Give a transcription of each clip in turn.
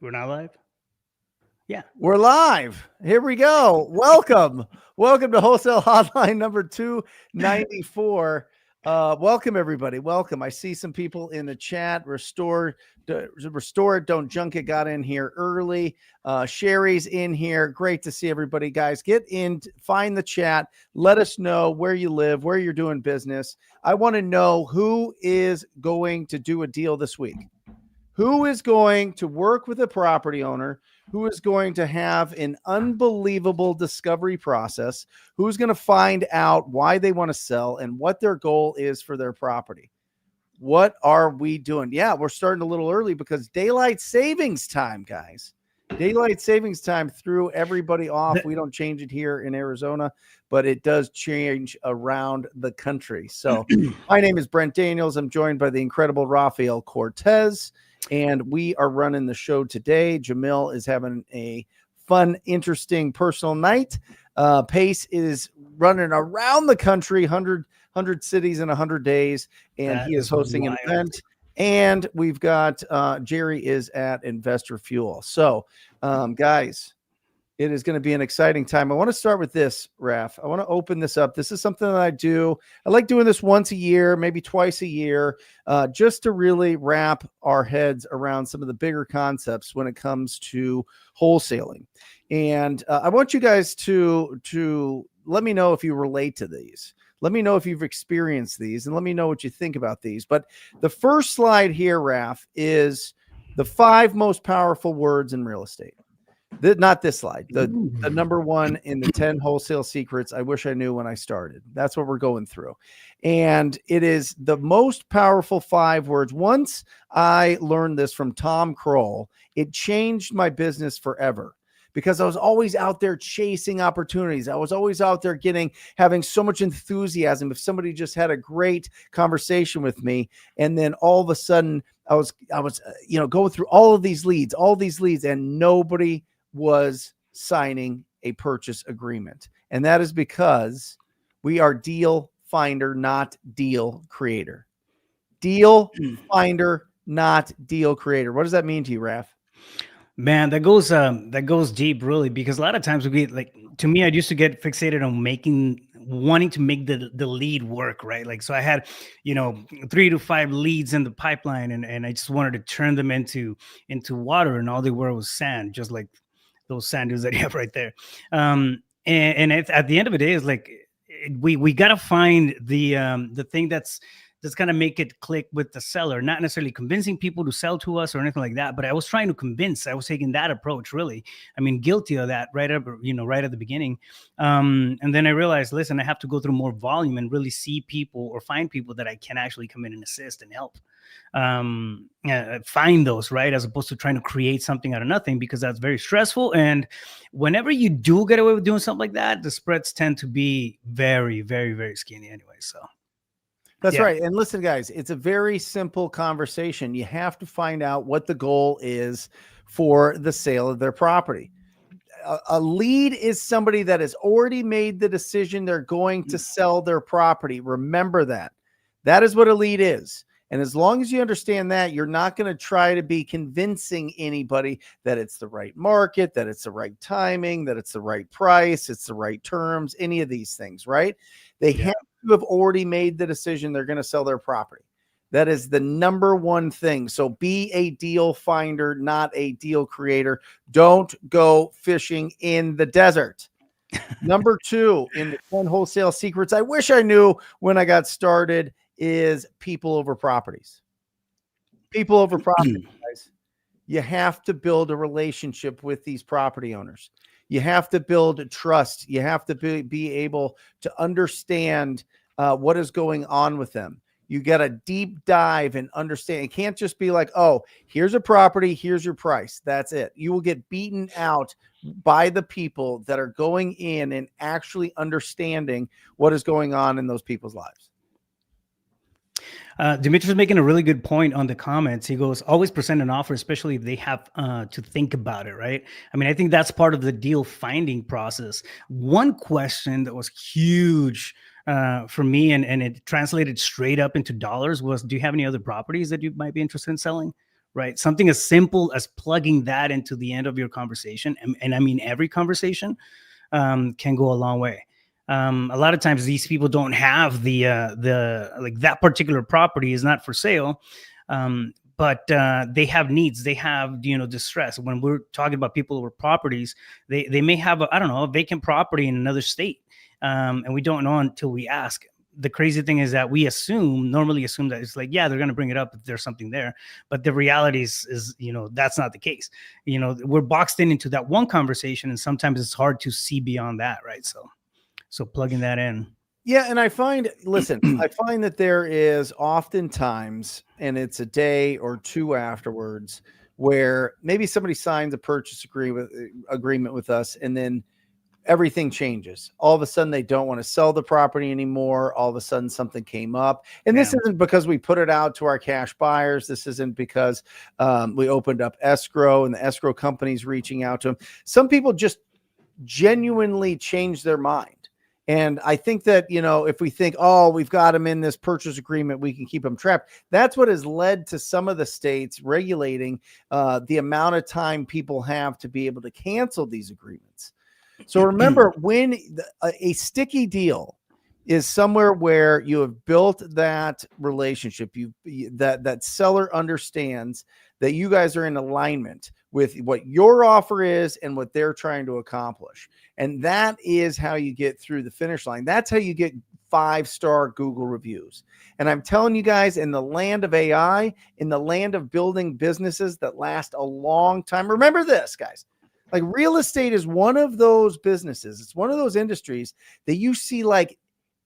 We're not live? Yeah. We're live. Here we go. Welcome. Welcome to Wholesale Hotline number 294. Welcome, everybody. Welcome. I see some people in the chat. Restore it. Don't junk it. Got in here early. Sherry's in here. Great to see everybody, guys. Get in, find the chat. Let us know where you live, where you're doing business. I want to know who is going to do a deal this week. Who is going to work with a property owner? Who is going to have an unbelievable discovery process? Who's going to find out why they want to sell and what their goal is for their property? What are we doing? Yeah, we're starting a little early because daylight savings time, guys. Daylight savings time threw everybody off. We don't change it here in Arizona, but it does change around the country. So my name is Brent Daniels. I'm joined by the incredible Rafael Cortez. And we are running the show today. Jamil is having a fun, interesting personal night. Pace is running around the country, 100 cities in 100 days, and he is hosting an event. And we've got Jerry is at Investor Fuel. So, guys, it is going to be an exciting time. I want to start with this, Raf. I want to open this up. This is something that I do. I like doing this once a year, maybe twice a year, just to really wrap our heads around some of the bigger concepts when it comes to wholesaling. And I want you guys to let me know if you relate to these. Let me know if you've experienced these, and let me know what you think about these. But the first slide here, Raf, is the 5 most powerful words in real estate. Not this slide, the number one in the 10 wholesale secrets I wish I knew when I started. That's what we're going through. And it is the most powerful 5 words. Once I learned this from Tom Kroll, it changed my business forever because I was always out there chasing opportunities. I was always out there having so much enthusiasm. If somebody just had a great conversation with me, and then all of a sudden I was going through all these leads, and nobody was signing a purchase agreement. And that is because we are deal finder, not deal creator. Deal finder, not deal creator. What does that mean to you, Raf? Man, that goes deep, really, because a lot of times to me, I used to get fixated on wanting to make the lead work, right? Like, so I had, 3 to 5 leads in the pipeline, and I just wanted to turn them into water, and all they were was sand, just like those sand dunes that you have right there. And at the end of the day, is like we got to find the thing that's going to make it click with the seller, not necessarily convincing people to sell to us or anything like that. But I was trying to convince. I was taking that approach, really. I mean, guilty of that right at the beginning. And then I realized, listen, I have to go through more volume and really see people or find people that I can actually come in and assist and help. Find those, right, as opposed to trying to create something out of nothing, because that's very stressful. And whenever you do get away with doing something like that, the spreads tend to be very, very, very skinny anyway. So that's right. And listen, guys, it's a very simple conversation. You have to find out what the goal is for the sale of their property. A lead is somebody that has already made the decision they're going to sell their property. Remember that. That is what a lead is. And as long as you understand that, you're not going to try to be convincing anybody that it's the right market, that it's the right timing, that it's the right price, it's the right terms, any of these things, right? They have to have already made the decision they're going to sell their property. That is the number one thing. So be a deal finder, not a deal creator. Don't go fishing in the desert. Number 2 in the 10 wholesale secrets I wish I knew when I got started is people over properties. People over properties, guys. You have to build a relationship with these property owners. You have to build trust. You have to be able to understand what is going on with them. You got to deep dive and understand. It can't just be like, oh, here's a property, here's your price. That's it. You will get beaten out by the people that are going in and actually understanding what is going on in those people's lives. Dimitri's making a really good point on the comments. He goes, always present an offer, especially if they have to think about it, right? I mean, I think that's part of the deal finding process. One question that was huge for me, and it translated straight up into dollars, was, do you have any other properties that you might be interested in selling? right? Something as simple as plugging that into the end of your conversation, and I mean every conversation, can go a long way. A lot of times these people don't have the like that particular property is not for sale, but they have needs. They have distress. When we're talking about people with properties, they may have a vacant property in another state, and we don't know until we ask. The crazy thing is that we normally assume that it's like, yeah, they're going to bring it up if there's something there. But the reality is, that's not the case. We're boxed into that one conversation, and sometimes it's hard to see beyond that. Right. So plugging that in. Yeah. And I find that there is oftentimes, and it's a day or two afterwards, where maybe somebody signs a purchase agreement with us, and then everything changes. All of a sudden, they don't want to sell the property anymore. All of a sudden, something came up. And this isn't because we put it out to our cash buyers. This isn't because we opened up escrow and the escrow company's reaching out to them. Some people just genuinely change their mind. And I think that, if we think, oh, we've got them in this purchase agreement, we can keep them trapped. That's what has led to some of the states regulating the amount of time people have to be able to cancel these agreements. So remember, when a sticky deal is somewhere where you have built that relationship, that seller understands that you guys are in alignment with what your offer is and what they're trying to accomplish. And that is how you get through the finish line. That's how you get 5-star Google reviews. And I'm telling you guys, in the land of AI, in the land of building businesses that last a long time, remember this, guys. Like, real estate is one of those businesses. It's one of those industries that you see like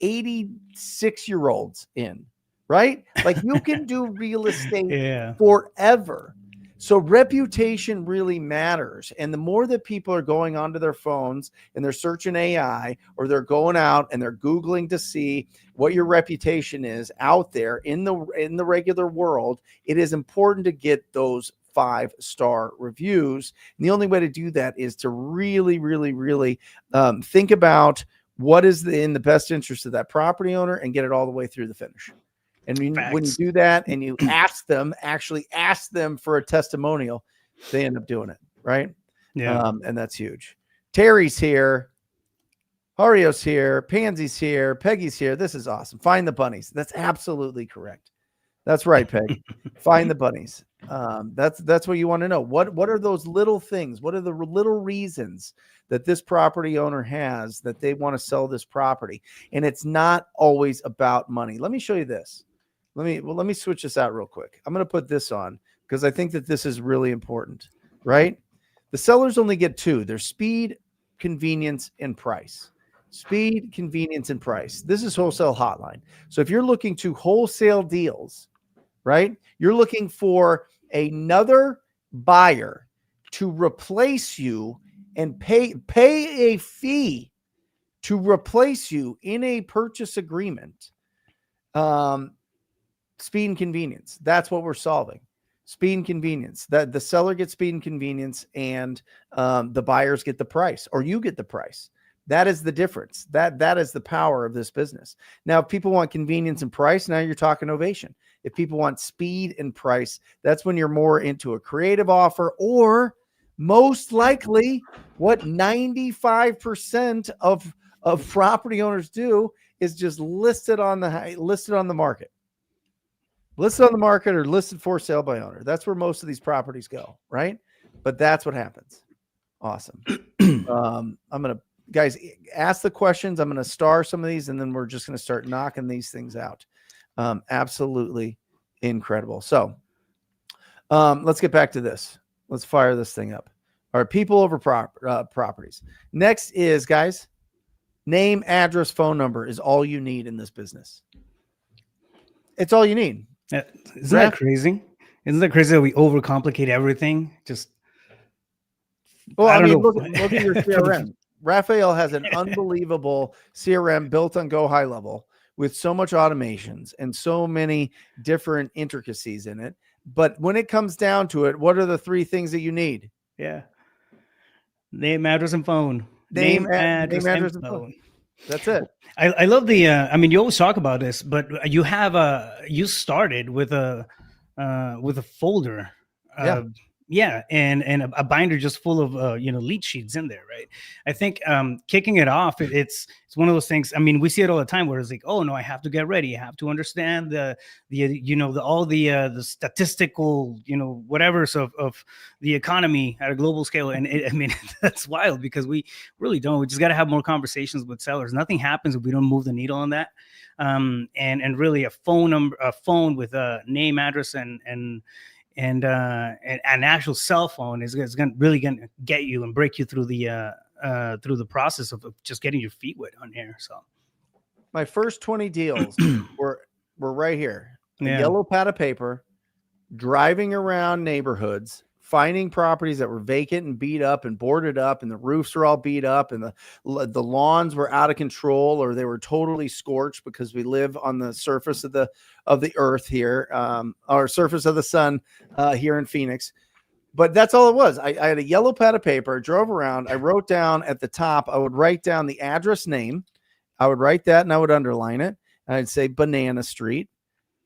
86-year-olds in, right? Like, you can do real estate forever. So reputation really matters. And the more that people are going onto their phones and they're searching AI, or they're going out and they're Googling to see what your reputation is out there in the regular world, it is important to get those 5-star reviews. And the only way to do that is to really, really, really think about what is in the best interest of that property owner and get it all the way through the finish. And when you do that and you actually ask them for a testimonial, they end up doing it. Right. Yeah. And that's huge. Terry's here. Hario's here. Pansy's here. Peggy's here. This is awesome. Find the bunnies. That's absolutely correct. That's right, Peg. Find the bunnies. That's what you want to know. What are those little things? What are the little reasons that this property owner has that they want to sell this property? And it's not always about money. Let me show you this. Let me switch this out real quick. I'm going to put this on because I think that this is really important, right? The sellers only get 2. There's speed, convenience, and price. Speed, convenience, and price. This is Wholesale Hotline. So if you're looking to wholesale deals, right? You're looking for another buyer to replace you and pay a fee to replace you in a purchase agreement. Speed and convenience. That's what we're solving. Speed and convenience. That the seller gets speed and convenience, and the buyers get the price, or you get the price. That is the difference. That is the power of this business. Now, if people want convenience and price, now you're talking ovation. If people want speed and price, that's when you're more into a creative offer, or most likely what 95% of property owners do is just listed on the market. Listed on the market or listed for sale by owner. That's where most of these properties go, right? But that's what happens. Awesome. I'm going to, guys, ask the questions. I'm going to star some of these, and then we're just going to start knocking these things out. Absolutely incredible. So let's get back to this. Let's fire this thing up. All right, people over properties. Next is, guys, name, address, phone number is all you need in this business. It's all you need. Isn't that crazy? Isn't that crazy that we overcomplicate everything? Just, well, I mean, look at your CRM. Raphael has an unbelievable CRM built on Go High Level with so much automations and so many different intricacies in it. But when it comes down to it, what are the 3 things that you need? Yeah. Name, address, and phone. Name, address, and phone. That's it. I love the, I mean, you always talk about this, but you started with a folder Yeah, and a binder just full of lead sheets in there, right? I think kicking it off, it's one of those things. I mean, we see it all the time where it's like, oh no, I have to get ready. I have to understand all the statistical whatever of the economy at a global scale, and I mean that's wild because we really don't. We just got to have more conversations with sellers. Nothing happens if we don't move the needle on that. And really a phone with a name, address, and an actual cell phone is really going to get you and break you through the process of just getting your feet wet on here. So my first 20 deals were right here. A yellow pad of paper, driving around neighborhoods, finding properties that were vacant and beat up and boarded up, and the roofs were all beat up, and the lawns were out of control, or they were totally scorched because we live on the surface of the earth here, or surface of the sun here in Phoenix. But that's all it was. I had a yellow pad of paper, drove around, I wrote down at the top, I would write down the address name, I would write that and I would underline it, and I'd say Banana Street.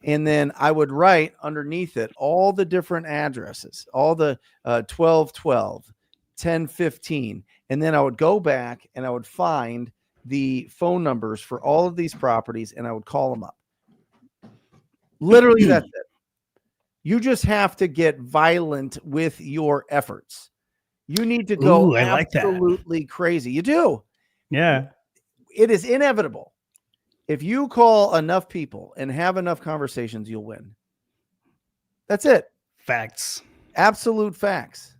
And then I would write underneath it all the different addresses, all the 1212, 1015. And then I would go back and I would find the phone numbers for all of these properties and I would call them up. Literally, that's it. You just have to get violent with your efforts. You need to go absolutely crazy. You do. Yeah. It is inevitable. If you call enough people and have enough conversations, you'll win. That's it. Facts. Absolute facts.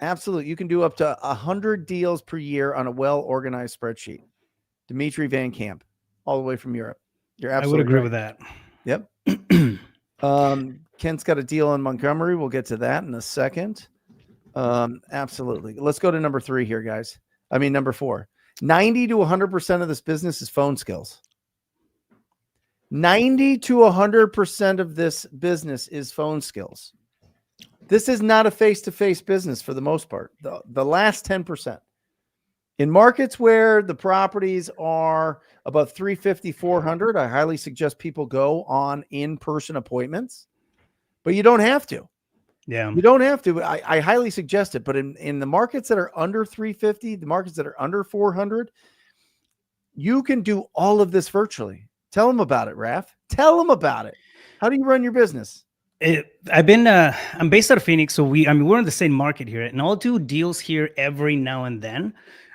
Absolute. You can do up to 100 deals per year on a well-organized spreadsheet. Dimitri Van Camp, all the way from Europe. You're absolutely I would agree right. with that. Yep. Ken's got a deal in Montgomery. We'll get to that in a second. Absolutely. Let's go to number 3 here, guys. I mean, number 4. 90 to 100% of this business is phone skills. 90 to 100% of this business is phone skills. This is not a face-to-face business for the most part. The last 10%. In markets where the properties are above 350, 400, I highly suggest people go on in-person appointments, but you don't have to. Yeah, you don't have to. I highly suggest it. But in the markets that are under 350, the markets that are under 400, you can do all of this virtually. Tell them about it, Raph. Tell them about it. How do you run your business? I'm based out of Phoenix, so we're in the same market here, and I'll do deals here every now and then.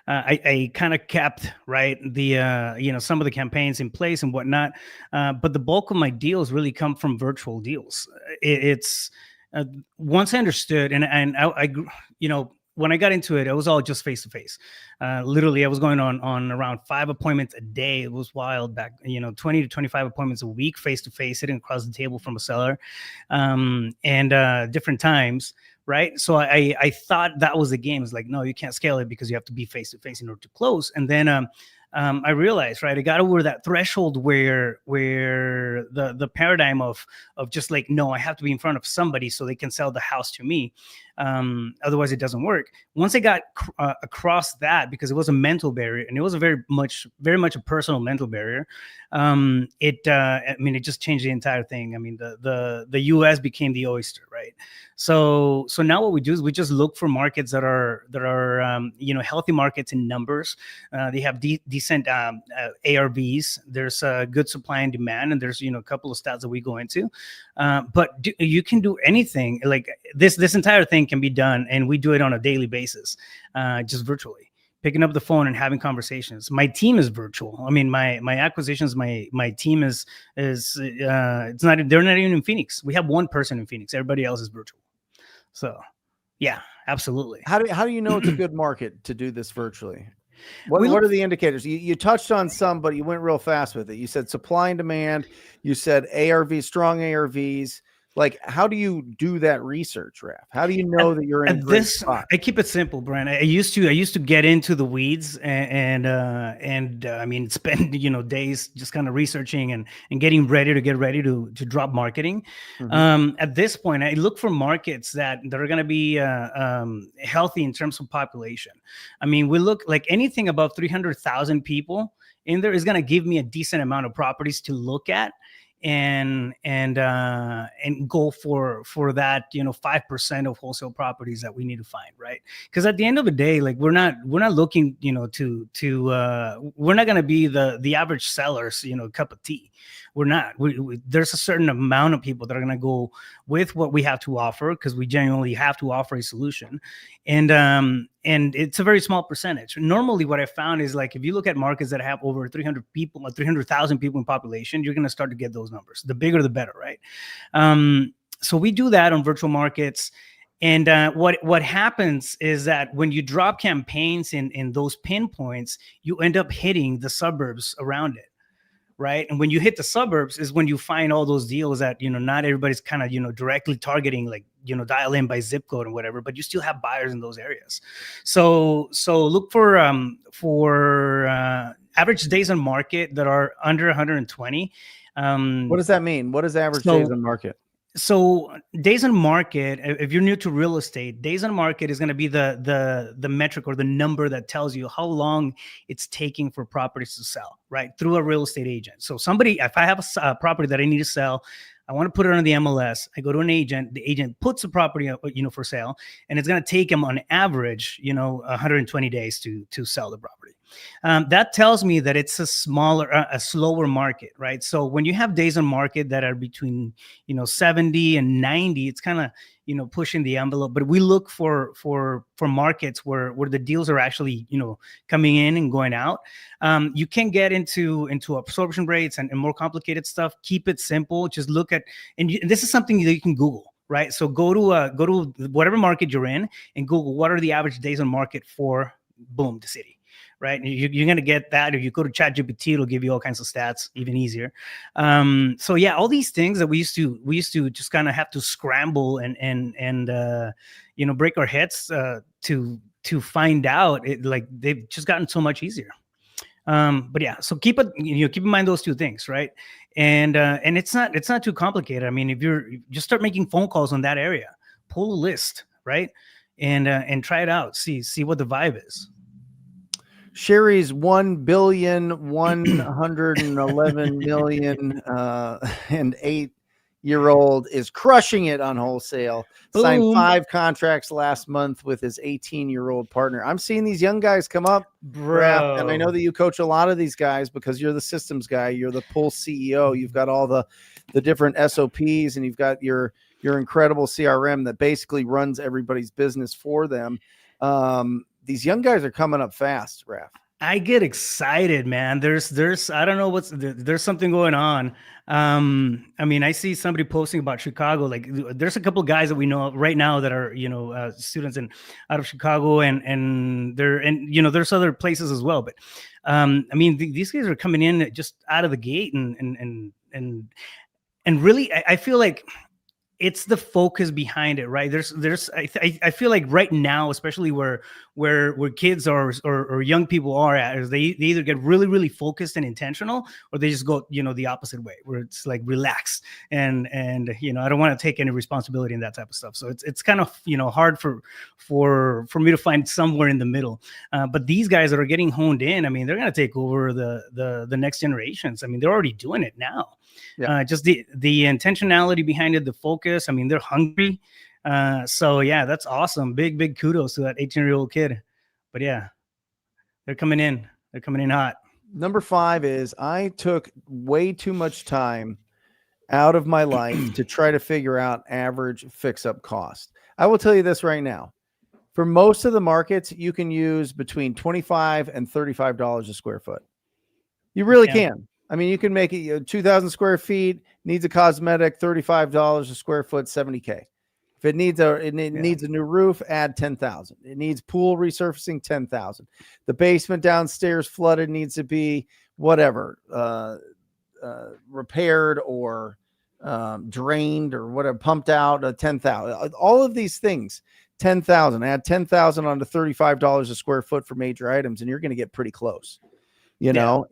I kind of kept the some of the campaigns in place and whatnot, but the bulk of my deals really come from virtual deals. It's once I understood, and I when I got into it, it was all just face to face. Literally, I was going on around 5 appointments a day. It was wild back, 20 to 25 appointments a week, face to face, sitting across the table from a seller, and different times. Right. So I thought that was the game. It's like, no, you can't scale it because you have to be face to face in order to close. And then I realized, I got over that threshold where the paradigm of just like, no, I have to be in front of somebody so they can sell the house to me. Otherwise it doesn't work. Once I got across that, because it was a mental barrier, and it was a very much a personal mental barrier. It just changed the entire thing. I mean, the US became the oyster, right? So now what we do is we just look for markets that are healthy markets in numbers. They have decent ARVs. There's a good supply and demand, and there's a couple of stats that we go into. But you can do anything. Like this entire thing can be done, and we do it on a daily basis, just virtually. Picking up the phone and having conversations. My team is virtual. I mean, my acquisitions, my team is they're not even in Phoenix. We have one person in Phoenix. Everybody else is virtual. So, yeah, absolutely. How do you know it's a good market to do this virtually? What are the indicators? You touched on some, but you went real fast with it. You said supply and demand. You said ARVs, strong ARVs. Like, how do you do that research, Raph? How do you know that you're in a great spot? I keep it simple, Brent. I used to get into the weeds and I mean, spend days just kind of researching and getting ready to drop marketing. Mm-hmm. At this point, I look for markets that are going to be healthy in terms of population. I mean, we look like anything above 300,000 people in there is going to give me a decent amount of properties to look at. and go for that 5% of wholesale properties that we need to find, right? Because at the end of the day, like we're not looking we're not going to be the average seller's cup of tea. We're not. There's a certain amount of people that are going to go with what we have to offer, because we genuinely have to offer a solution, and it's a very small percentage. Normally, what I found is, like, if you look at markets that have over 300 people, 300,000 people in population, you're going to start to get those numbers. The bigger, the better, right? So we do that on virtual markets. And what happens is that when you drop campaigns in those pinpoints, you end up hitting the suburbs around it, right? And when you hit the suburbs is when you find all those deals that not everybody's kind of directly targeting, like dial in by zip code and whatever, but you still have buyers in those areas. So look for average days on market that are under 120. What does that mean? What is average days on market? So days on market, if you're new to real estate, days on market is going to be the metric or the number that tells you how long it's taking for properties to sell, right? Through a real estate agent. So if I have a property that I need to sell, I want to put it on the MLS. I go to an agent. The agent puts the property up, for sale, and it's going to take them on average, 120 days to sell the property. That tells me that it's a slower market, right? So when you have days on market that are between 70 and 90, it's kind of pushing the envelope. But we look for markets where the deals are actually coming in and going out. You can get into absorption rates and more complicated stuff. Keep it simple. Just look at, and this is something that you can Google, right? So go to whatever market you're in and Google what are the average days on market for, boom, the city. Right, you're gonna get that. If you go to ChatGPT, it'll give you all kinds of stats, even easier. So yeah, all these things that we used to just kind of have to scramble and break our heads to find out. Like they've just gotten so much easier. But yeah, so keep in mind those two things, right? And it's not too complicated. I mean, if you just start making phone calls on that area, pull a list, right, and try it out, see what the vibe is. Sherry's 1,111,000,000 and 8-year-old is crushing it on wholesale. Boom. Signed 5 contracts last month with his 18-year-old partner. I'm seeing these young guys come up, bro. And I know that you coach a lot of these guys because you're the systems guy. You're the Pulse CEO. You've got all the different SOPs, and you've got your incredible CRM that basically runs everybody's business for them. These young guys are coming up fast, Raph. I get excited, man. There's I don't know there's something going on. I mean, I see somebody posting about Chicago. Like, there's a couple of guys that we know right now that are students out of Chicago, and there's other places as well. But I mean, these guys are coming in just out of the gate, and really, I feel like it's the focus behind it, right? I feel like right now, especially where kids or young people are at, is they either get really, really focused and intentional, or they just go, the opposite way, where it's like relax and I don't want to take any responsibility in that type of stuff. So it's kind of hard for me to find somewhere in the middle. But these guys that are getting honed in, I mean, they're going to take over the next generations. I mean, they're already doing it now. Yeah. Just the intentionality behind it, the focus. I mean, they're hungry. So yeah, that's awesome. Big kudos to that 18-year-old kid. But yeah, they're coming in. They're coming in hot. Number 5 is I took way too much time out of my life to try to figure out average fix-up cost. I will tell you this right now. For most of the markets, you can use between $25 and $35 a square foot. You really can. I mean, you can make it 2,000 square feet, needs a cosmetic, $35 a square foot, $70K. If it needs needs a new roof, add $10,000. It needs pool resurfacing, $10,000. The basement downstairs flooded, needs to be whatever, repaired or drained or whatever, pumped out, $10,000. All of these things, $10,000. Add $10,000 onto $35 a square foot for major items, and you're going to get pretty close. Don't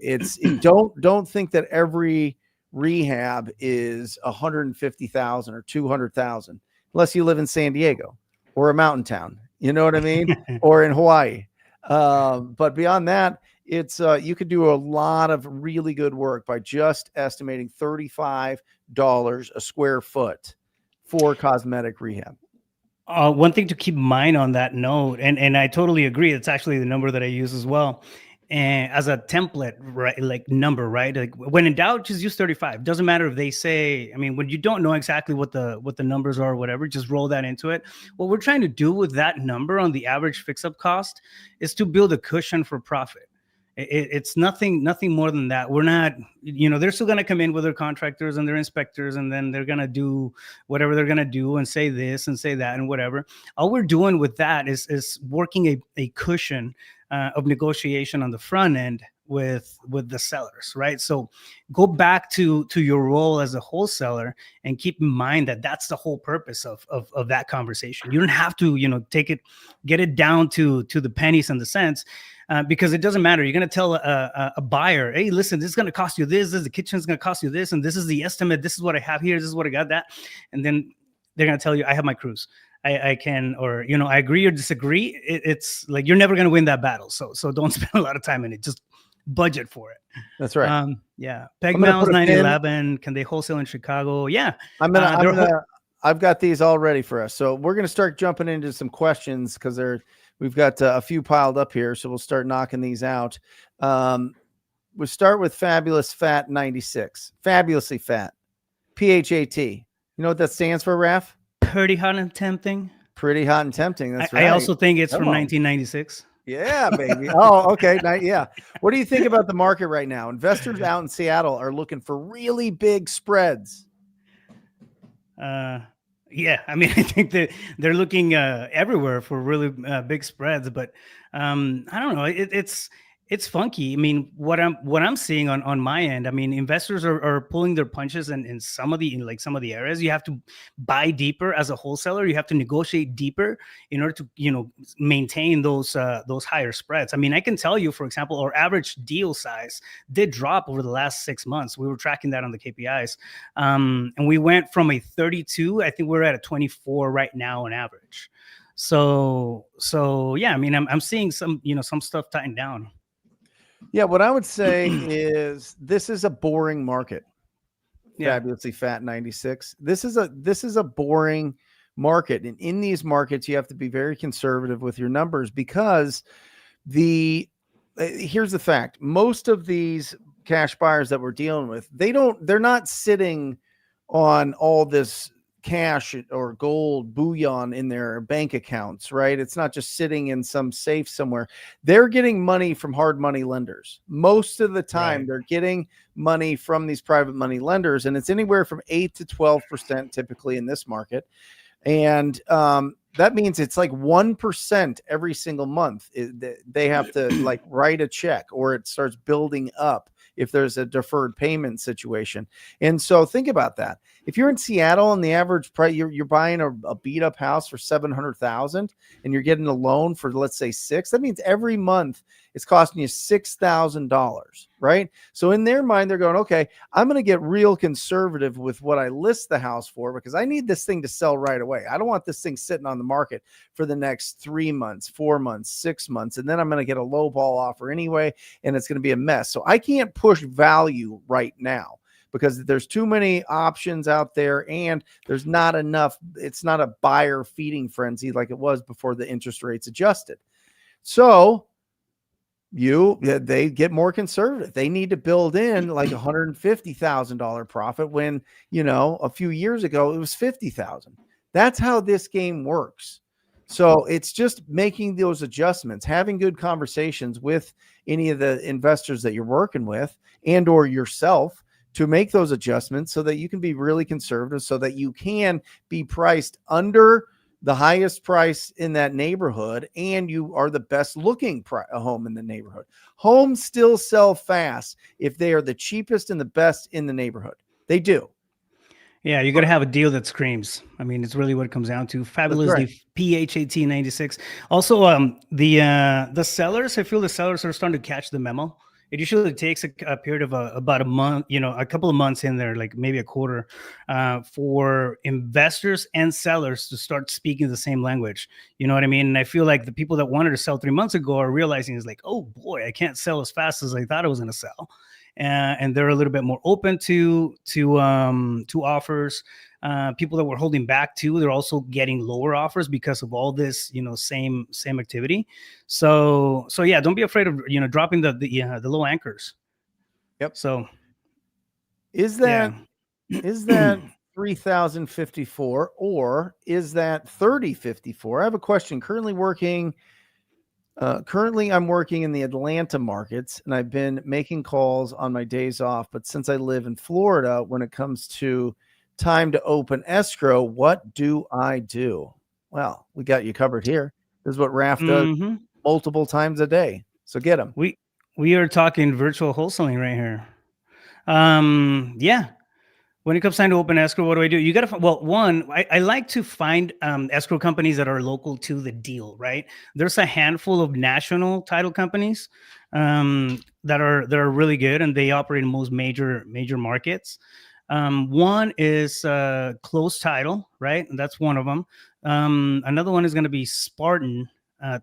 think that every rehab is 150,000 or 200,000, unless you live in San Diego or a mountain town, you know what I mean? Or in Hawaii. But beyond that, it's you could do a lot of really good work by just estimating $35 a square foot for cosmetic rehab. One thing to keep in mind on that note, and I totally agree, it's actually the number that I use as well, and as a template, right? Like number, right? Like when in doubt, just use 35. Doesn't matter if they say, I mean, when you don't know exactly what the numbers are or whatever, just roll that into it. What we're trying to do with that number on the average fix-up cost is to build a cushion for profit. It's nothing more than that. We're not, they're still going to come in with their contractors and their inspectors, and then they're going to do whatever they're going to do and say this and say that and whatever. All we're doing with that is working a cushion of negotiation on the front end with the sellers, right? So go back to your role as a wholesaler and keep in mind that that's the whole purpose of that conversation. You don't have to, get it down to the pennies and the cents. Because it doesn't matter. You're going to tell a buyer, hey, listen, this is going to cost you this. The kitchen's going to cost you this. And this is the estimate. This is what I have here. This is what I got that. And then they're going to tell you, I have my crews. I can, or, I agree or disagree. It's like, you're never going to win that battle. So don't spend a lot of time in it. Just budget for it. That's right. Yeah. Peg Mounds 911. Can they wholesale in Chicago? Yeah. I've got these all ready for us. So we're going to start jumping into some questions because we've got a few piled up here. So we'll start knocking these out. We'll start with Fabulous Fat 96. Fabulously Fat. PHAT. You know what that stands for, Raph? Pretty hot and tempting. Pretty hot and tempting. That's right. I also think it's from 1996. Yeah, baby. Oh, okay. Yeah. What do you think about the market right now? Investors out in Seattle are looking for really big spreads. Yeah, I mean, I think that they're looking everywhere for really big spreads, but I don't know. It's funky. I mean, what I'm seeing on my end, I mean, investors are pulling their punches in some of the areas. You have to buy deeper as a wholesaler. You have to negotiate deeper in order to maintain those higher spreads. I mean, I can tell you, for example, our average deal size did drop over the last 6 months. We were tracking that on the KPIs, and we went from a 32. I think we're at a 24 right now on average. So yeah, I mean, I'm seeing some stuff tighten down. Yeah, what I would say is this is a boring market. Yeah. Fabulously Fat 96. This is a boring market. And in these markets, you have to be very conservative with your numbers because here's the fact. Most of these cash buyers that we're dealing with, they're not sitting on all this cash or gold bullion in their bank accounts, right? It's not just sitting in some safe somewhere. They're getting money from hard money lenders. Most of the time, right. They're getting money from these private money lenders, and it's anywhere from 8 to 12% typically in this market. And that means it's like 1% every single month. They have to like write a check or it starts building up if there's a deferred payment situation. And so think about that. If you're in Seattle and the average price, you're buying a beat up house for $700,000 and you're getting a loan for, let's say, $6,000, that means every month it's costing you $6,000, right? So in their mind, they're going, okay, I'm going to get real conservative with what I list the house for because I need this thing to sell right away. I don't want this thing sitting on the market for the next 3 months, 4 months, 6 months, and then I'm going to get a low ball offer anyway, and it's going to be a mess. So I can't push value right now because there's too many options out there and there's not enough. It's not a buyer feeding frenzy like it was before the interest rates adjusted. So they get more conservative. They need to build in like $150,000 profit when, a few years ago it was $50,000. That's how this game works. So it's just making those adjustments, having good conversations with any of the investors that you're working with and or yourself to make those adjustments so that you can be really conservative, so that you can be priced under the highest price in that neighborhood and you are the best looking home in the neighborhood. Homes still sell fast if they are the cheapest and the best in the neighborhood. They do. Yeah, you got to have a deal that screams. I mean, it's really what it comes down to. Fabulously PHAT 96. Also, the sellers, I feel the sellers are starting to catch the memo. it usually takes a period of about a month, a couple of months in there, like maybe a quarter, for investors and sellers to start speaking the same language. You know what I mean? And I feel like the people that wanted to sell 3 months ago are realizing is like, oh boy, I can't sell as fast as I thought I was going to sell. And they're a little bit more open to offers. People that were holding back too, they're also getting lower offers because of all this, same activity. So yeah, don't be afraid of dropping the low anchors. Yep. So is that 3,054 or is that 3054? I have a question. Currently, I'm working in the Atlanta markets, and I've been making calls on my days off. But since I live in Florida, when it comes to time to open escrow, what do I do? Well, we got you covered here. This is what Raf does multiple times a day. So get them. We are talking virtual wholesaling right here. Yeah. When it comes time to open escrow, what do I do? You got to, one, I like to find escrow companies that are local to the deal, right? There's a handful of national title companies that are really good, and they operate in most major markets. One is Close Title, right? That's one of them. Another one is going to be Spartan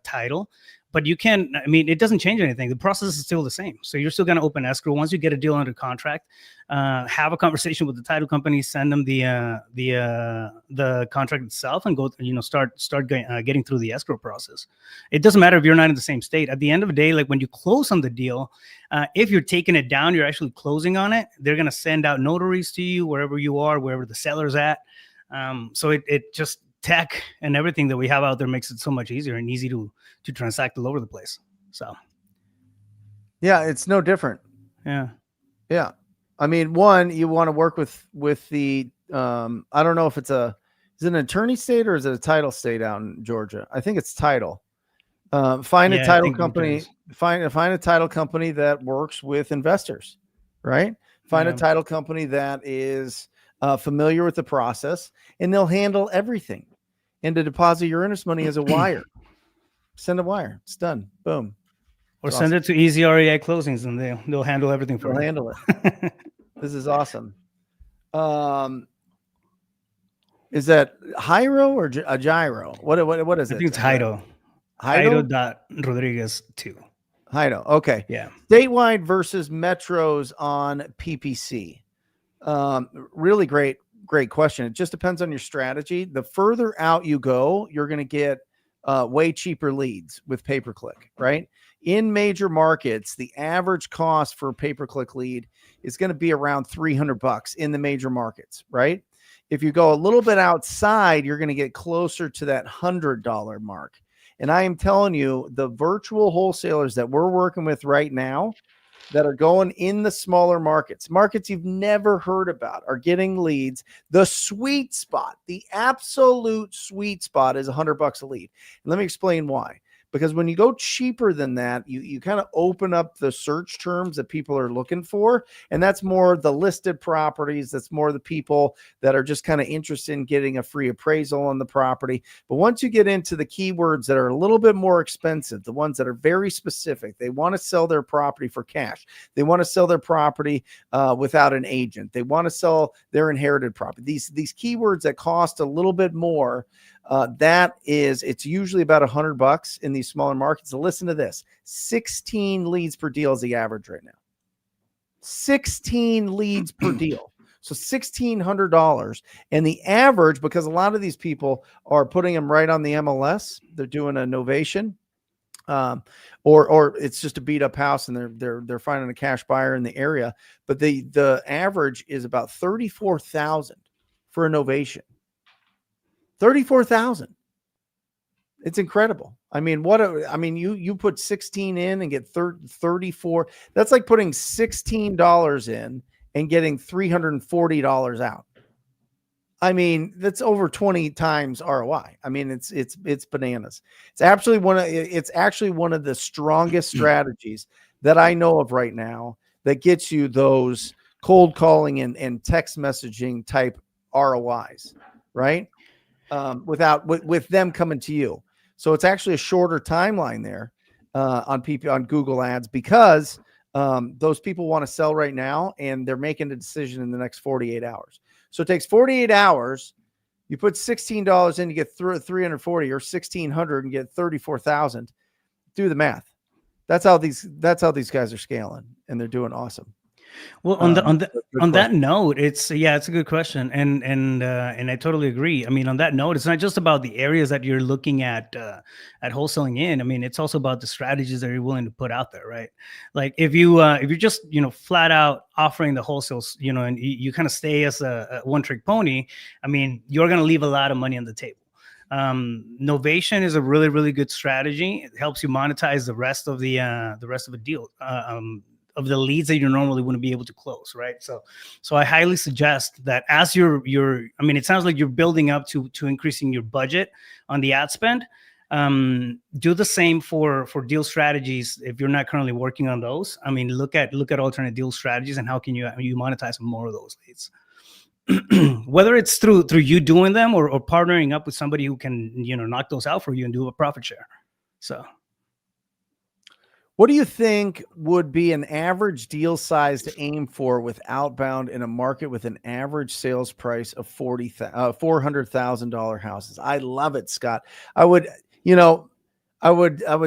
Title. But you can, it doesn't change anything. The process is still the same. So you're still going to open escrow. Once you get a deal under contract, have a conversation with the title company, send them the contract itself, and go, start getting through the escrow process. It doesn't matter if you're not in the same state. At the end of the day, like when you close on the deal, if you're taking it down, you're actually closing on it. They're going to send out notaries to you wherever you are, wherever the seller's at. So it just, tech and everything that we have out there makes it so much easier and easy to transact all over the place. So yeah, it's no different. Yeah. One, you want to work with the I don't know if is it an attorney state or is it a title state out in Georgia? I think it's title. Find a title company. Find a title company that works with investors, right? Find a title company that is familiar with the process, and they'll handle everything. And to deposit your earnest money as a wire, send a wire. It's done. Boom. Or send it to Easy REI Closings, and they'll handle everything for you. They'll handle it. This is awesome. Is that Hyro or a Gyro? What is it? I think it's Hyro. Hyro.Rodriguez 2. Hyro. Okay. Yeah. Statewide versus metros on PPC. Really great question. It just depends on your strategy. The further out you go, you're going to get way cheaper leads with pay-per-click, right? In major markets, the average cost for a pay-per-click lead is going to be around $300 in the major markets, right? If you go a little bit outside, you're going to get closer to that $100 mark. And I am telling you, the virtual wholesalers that we're working with right now that are going in the smaller markets you've never heard about, are getting leads. The sweet spot, the absolute sweet spot is $100 a lead. And let me explain why. Because when you go cheaper than that, you kind of open up the search terms that people are looking for. And that's more the listed properties. That's more the people that are just kind of interested in getting a free appraisal on the property. But once you get into the keywords that are a little bit more expensive, the ones that are very specific, they want to sell their property for cash. They want to sell their property without an agent. They want to sell their inherited property. These keywords that cost a little bit more, it's usually about $100 in these smaller markets. So listen to this: 16 leads per deal is the average right now. 16 leads per deal. So $1,600. And the average, because a lot of these people are putting them right on the MLS, they're doing a novation, or it's just a beat up house and they're finding a cash buyer in the area. But the average is about $34,000 for a novation. 34,000. It's incredible. You put 16 in and get 34. That's like putting $16 in and getting $340 out. That's over 20 times ROI. It's bananas. It's actually one of the strongest strategies that I know of right now that gets you those cold calling and text messaging type ROIs, right? With them coming to you. So it's actually a shorter timeline there on Google Ads because those people want to sell right now, and they're making a decision in the next 48 hours. So it takes 48 hours. You put $16 in, you get 340, or 1,600 and get 34,000. Do the math. That's how these guys are scaling, and they're doing awesome. Well, on that note, it's a good question, and I totally agree. I mean, on that note, it's not just about the areas that you're looking at wholesaling in. I mean, it's also about the strategies that you're willing to put out there, right? Like if you're just flat out offering the wholesales, and you kind of stay as a one trick pony. I mean, you're going to leave a lot of money on the table. Novation is a really, really good strategy. It helps you monetize the rest of the deal. Of the leads that you normally wouldn't be able to close, right? So I highly suggest that as you're I mean, it sounds like you're building up to increasing your budget on the ad spend. Do the same for deal strategies if you're not currently working on those. I mean, look at alternate deal strategies and how can you monetize more of those leads. Whether it's through you doing them or partnering up with somebody who can knock those out for you and do a profit share. So. What do you think would be an average deal size to aim for with outbound in a market with an average sales price of $400,000 houses? I love it, Scott. I would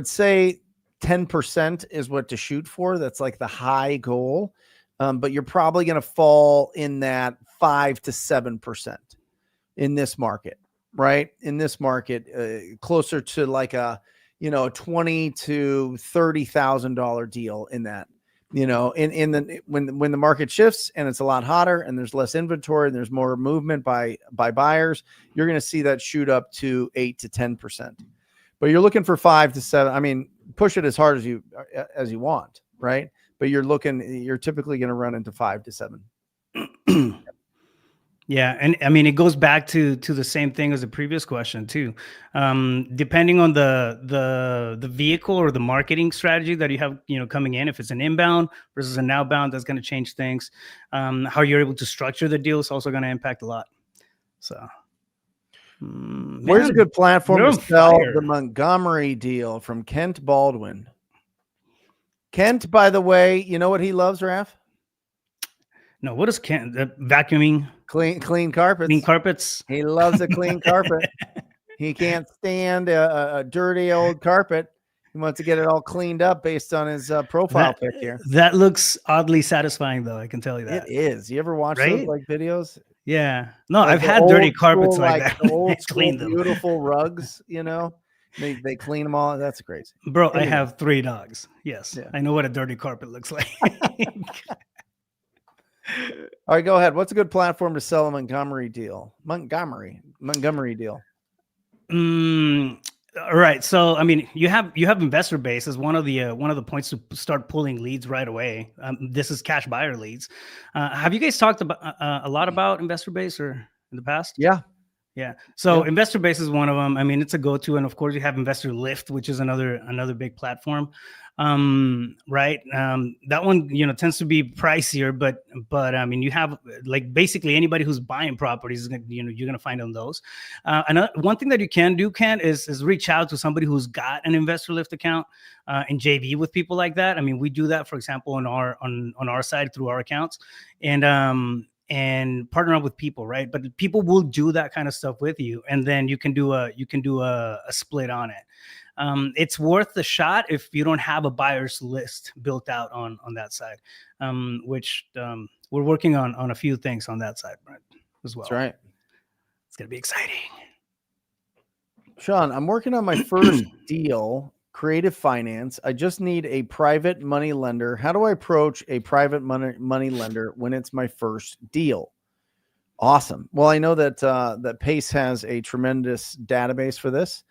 say 10% is what to shoot for. That's like the high goal. But you're probably going to fall in that 5 to 7% in this market, right? In this market, closer to like a $20,000 to $30,000 deal in that, when the market shifts and it's a lot hotter and there's less inventory and there's more movement by buyers, you're going to see that shoot up to 8 to 10%. But you're looking for 5 to 7. I mean, push it as hard as you want, right? But you're typically going to run into 5 to 7. Yeah, and I mean, it goes back to the same thing as the previous question too. Depending on the vehicle or the marketing strategy that you have, coming in, if it's an inbound versus an outbound, that's going to change things. How you're able to structure the deal is also going to impact a lot. So, where's a good platform to sell the Montgomery deal from Kent Baldwin? Kent, by the way, you know what he loves, Raph? No, what is Kent? Vacuuming. Clean carpets. Clean carpets. He loves a clean carpet. He can't stand a dirty old carpet. He wants to get it all cleaned up based on his profile pic here. That looks oddly satisfying, though. I can tell you that. It is. You ever watch those like videos? Yeah. No, I've had dirty carpets like that. Old school, beautiful rugs. They clean them all. That's crazy, bro. Anyway. I have 3 dogs. Yes, yeah. I know what a dirty carpet looks like. All right, go ahead. What's a good platform to sell a Montgomery deal? Montgomery deal. All right. So, I mean, you have investor base as one of the points to start pulling leads right away. This is cash buyer leads. Have you guys talked about a lot about investor base or in the past? Yeah. So investor base is one of them. I mean, it's a go-to, and of course you have investor lift, which is another big platform. Right. That one, tends to be pricier, but I mean, you have like basically anybody who's buying properties, you're going to find on those. One thing that you can do, Ken, is reach out to somebody who's got an investor lift account, and JV with people like that. I mean, we do that, for example, on our side through our accounts, and partner up with people, right? But people will do that kind of stuff with you, and then you can do a split on it. It's worth the shot if you don't have a buyer's list built out on that side, which we're working on a few things on that side, Brent, as well. That's right. It's gonna be exciting. Sean, I'm working on my first deal, creative finance. I just need a private money lender. How do I approach a private money lender when it's my first deal? Awesome. Well, I know that Pace has a tremendous database for this.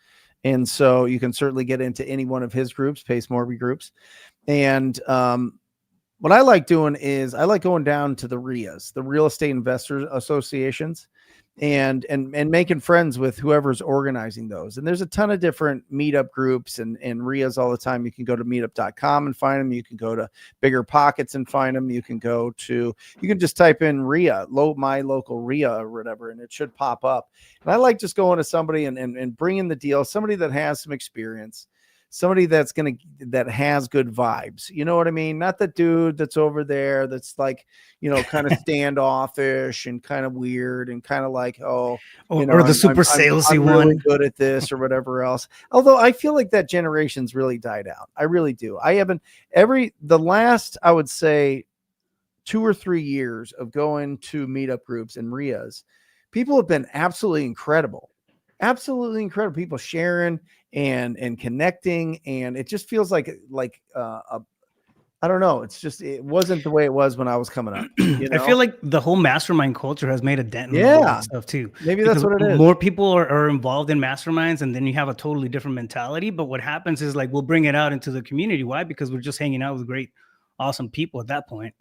And so you can certainly get into any one of his groups, Pace Morby groups. And what I like doing is I like going down to the RIAs, the Real Estate Investors Associations, and making friends with whoever's organizing those. And there's a ton of different meetup groups and RIAs all the time. You can go to meetup.com and find them. You can go to Bigger Pockets and find them. You can just type in RIA, my local RIA or whatever, and it should pop up. And I like just going to somebody and bringing the deal, somebody that has some experience, somebody that has good vibes. You know what I mean? Not the dude that's over there that's like, kind of standoffish and kind of weird and kind of like, oh, or the super salesy I'm one. really good at this or whatever else. Although I feel like that generation's really died out. I really do. I haven't the last, I would say 2 or 3 years of going to meetup groups and RIAs, people have been absolutely incredible. Absolutely incredible. People sharing and connecting. And it just feels like I don't know. It wasn't the way it was when I was coming up. I feel like the whole mastermind culture has made a dent in all that stuff too. Maybe that's what it is. More people are involved in masterminds, and then you have a totally different mentality. But what happens is like, we'll bring it out into the community. Why? Because we're just hanging out with great, awesome people at that point.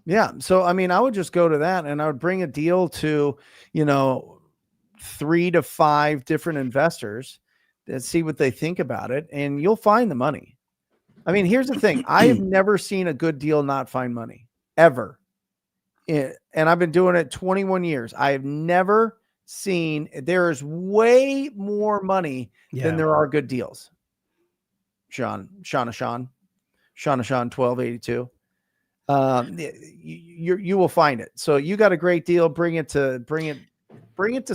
Yeah. So, I mean, I would just go to that and I would bring a deal to, 3 to 5 different investors and see what they think about it. And you'll find the money. I mean, here's the thing. I have never seen a good deal not find money ever. And I've been doing it 21 years. I have never seen, there is way more money than there are good deals. Sean 1282. You will find it. So you got a great deal. Bring it to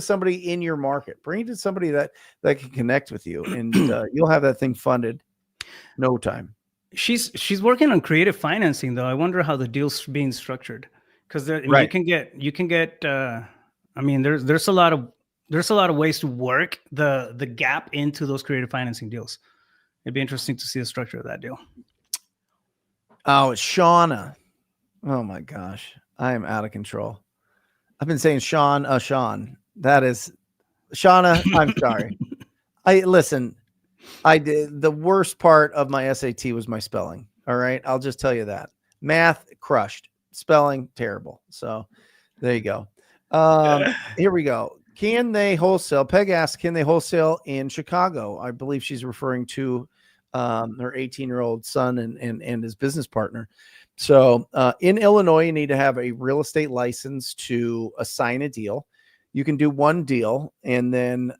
somebody in your market. Bring it to somebody that can connect with you, and you'll have that thing funded no time. She's working on creative financing though. I wonder how the deal's being structured, because you can get. I mean, there's a lot of ways to work the gap into those creative financing deals. It'd be interesting to see the structure of that deal. Oh, it's Shauna. Oh my gosh, I am out of control. I've been saying Sean. That is Shauna. I'm sorry. I did the worst part of my SAT was my spelling. All right. I'll just tell you that. Math crushed, spelling terrible. So there you go. Here we go. Can they wholesale? Peg asks, can they wholesale in Chicago? I believe she's referring to her 18-year-old son and his business partner. So in Illinois, you need to have a real estate license to assign a deal. You can do one deal, and then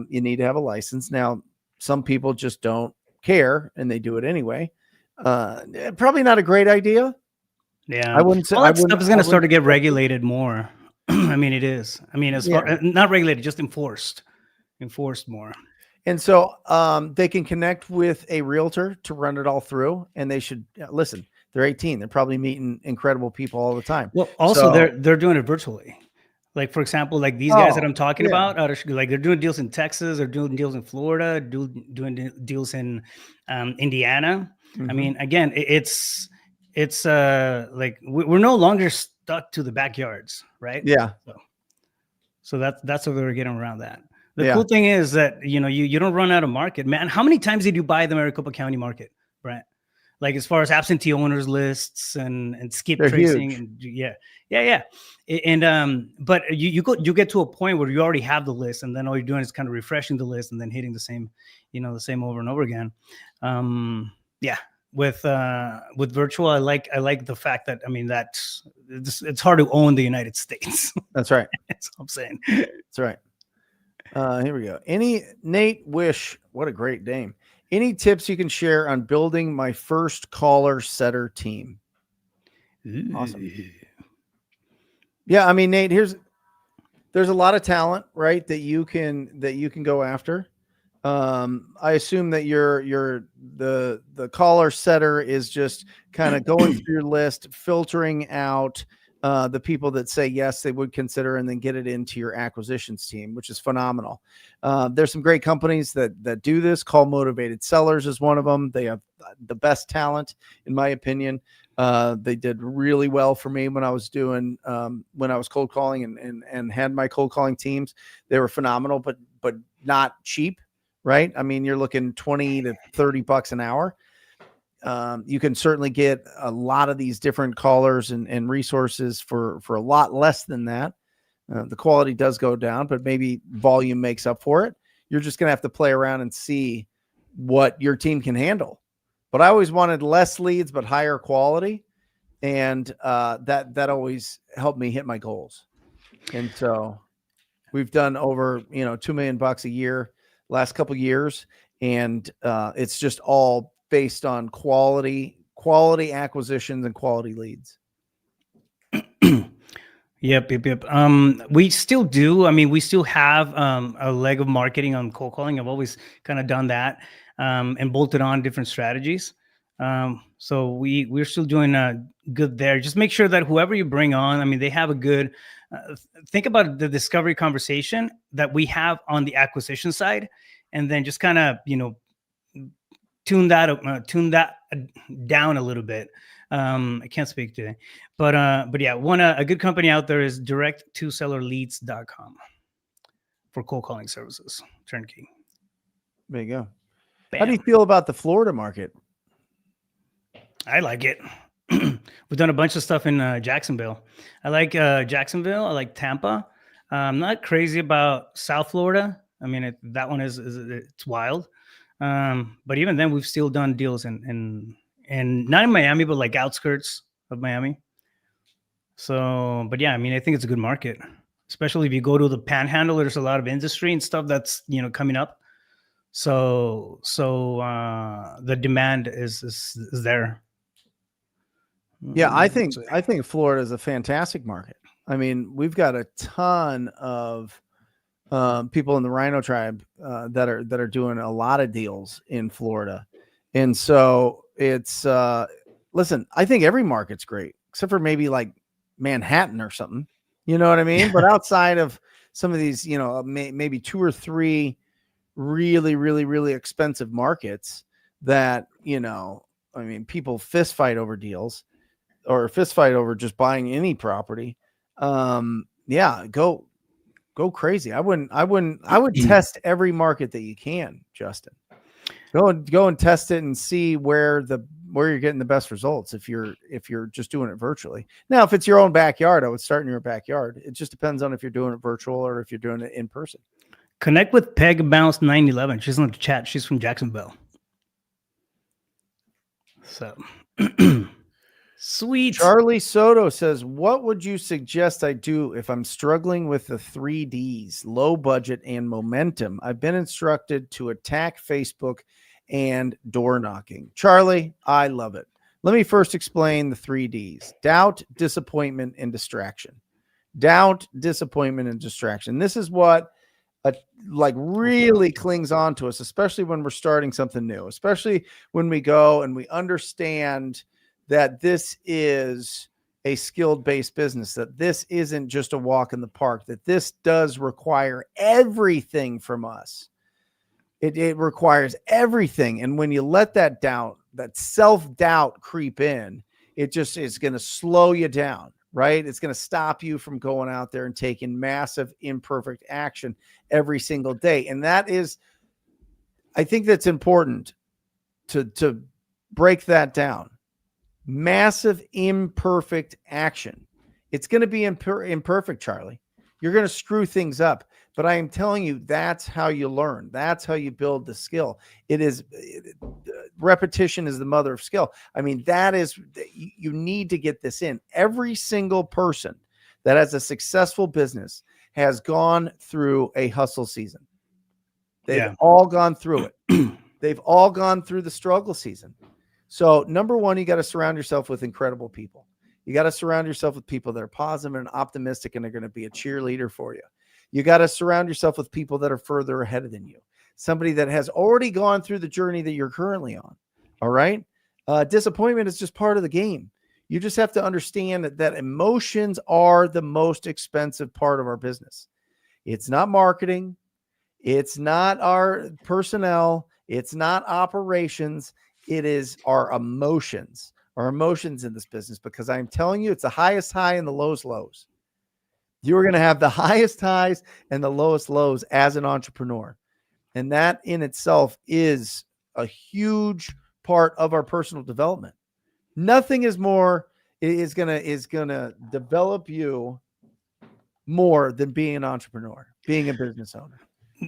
you need to have a license. Now, some people just don't care, and they do it anyway. Probably not a great idea. Yeah, I wouldn't say all that stuff is going to start to get regulated more. I mean, it is. I mean, as far not regulated, just enforced more. And so they can connect with a realtor to run it all through, and they should listen. They're 18. They're probably meeting incredible people all the time. Well, also they're doing it virtually. Like, for example, like these guys that I'm talking about, like they're doing deals in Texas, they're doing deals in Florida, doing deals in Indiana. Mm-hmm. I mean, again, it's like we're no longer stuck to the backyards, right? Yeah. So that's what we're getting around that. The cool thing is that you don't run out of market, man. How many times did you buy the Maricopa County market, Brent? Like, as far as absentee owners lists and skip tracing, huge. And but you get to a point where you already have the list, and then all you're doing is kind of refreshing the list and then hitting the same over and over again. With virtual, I like the fact that, I mean, it's hard to own the United States. That's right. That's what I'm saying. That's right. Here we go. Nate Wish, what a great name. Any tips you can share on building my first caller setter team? Awesome. Yeah, I mean, Nate, there's a lot of talent, right, that you can go after. I assume that the caller setter is just kind of going through your list, filtering out the people that say yes, they would consider, and then get it into your acquisitions team, which is phenomenal. There's some great companies that do this. Call Motivated Sellers is one of them. They have the best talent, in my opinion. They did really well for me when I was doing when I was cold calling and had my cold calling teams. They were phenomenal, but not cheap, right? I mean, you're looking $20 to $30 an hour. You can certainly get a lot of these different callers and resources for a lot less than that. The quality does go down, but maybe volume makes up for it. You're just going to have to play around and see what your team can handle. But I always wanted less leads, but higher quality. And that always helped me hit my goals. And so we've done over, $2 million a year last couple of years. and it's just all based on quality acquisitions and quality leads. Yep. We still do. I mean, we still have a leg of marketing on cold calling. I've always kind of done that and bolted on different strategies. So we're still doing good there. Just make sure that whoever you bring on, I mean, they have a good. Think about the discovery conversation that we have on the acquisition side, and then just kind of tune that down a little bit. I can't speak today, but yeah, a good company out there is direct2sellerleads.com for cold calling services, turnkey. There you go. Bam. How do you feel about the Florida market? I like it. We've done a bunch of stuff in Jacksonville. I like Jacksonville. I like Tampa. I'm not crazy about South Florida. I mean, that one is it's wild. But even then, we've still done deals in not in Miami, but like outskirts of Miami. So, but yeah, I mean, I think it's a good market, especially if you go to the Panhandle. There's a lot of industry and stuff that's coming up. So the demand is there. Yeah, I think Florida is a fantastic market. I mean, we've got a ton of people in the Rhino Tribe that are doing a lot of deals in Florida, and so it's listen. I think every market's great except for maybe like Manhattan or something. You know what I mean? But outside of some of these, maybe 2 or 3 really, really, really expensive markets that I mean, people fist fight over deals. Or fist fight over just buying any property. Yeah, go crazy. I would test every market that you can, Justin. Go and test it and see where you're getting the best results if you're just doing it virtually. Now, if it's your own backyard, I would start in your backyard. It just depends on if you're doing it virtual or if you're doing it in person. Connect with Peg Bounce 911. She's in the chat. She's from Jacksonville. So sweet. Charlie Soto says, what would you suggest I do if I'm struggling with the 3 Ds, low budget and momentum? I've been instructed to attack Facebook and door knocking. Charlie, I love it. Let me first explain the 3 Ds: doubt, disappointment, and distraction. Doubt, disappointment, and distraction. This is what really clings on to us, especially when we're starting something new, especially when we go and we understand that this is a skilled-based business, that this isn't just a walk in the park, that this does require everything from us. It requires everything. And when you let that doubt, that self-doubt creep in, it just is going to slow you down, right? It's going to stop you from going out there and taking massive imperfect action every single day. And that is, I think that's important to break that down. Massive imperfect action. It's going to be imperfect, Charlie. You're going to screw things up, but I am telling you, that's how you learn. That's how you build the skill. Repetition is the mother of skill. I mean, you need to get this in. Every single person that has a successful business has gone through a hustle season. They've all gone through it. They've all gone through the struggle season. So number one, you got to surround yourself with incredible people. You got to surround yourself with people that are positive and optimistic and are going to be a cheerleader for you. You got to surround yourself with people that are further ahead than you. Somebody that has already gone through the journey that you're currently on. All right. Disappointment is just part of the game. You just have to understand that emotions are the most expensive part of our business. It's not marketing. It's not our personnel. It's not operations. It is our emotions in this business, because I'm telling you, it's the highest high and the lowest lows. You're going to have the highest highs and the lowest lows as an entrepreneur. And that in itself is a huge part of our personal development. Nothing is going to develop you more than being an entrepreneur, being a business owner.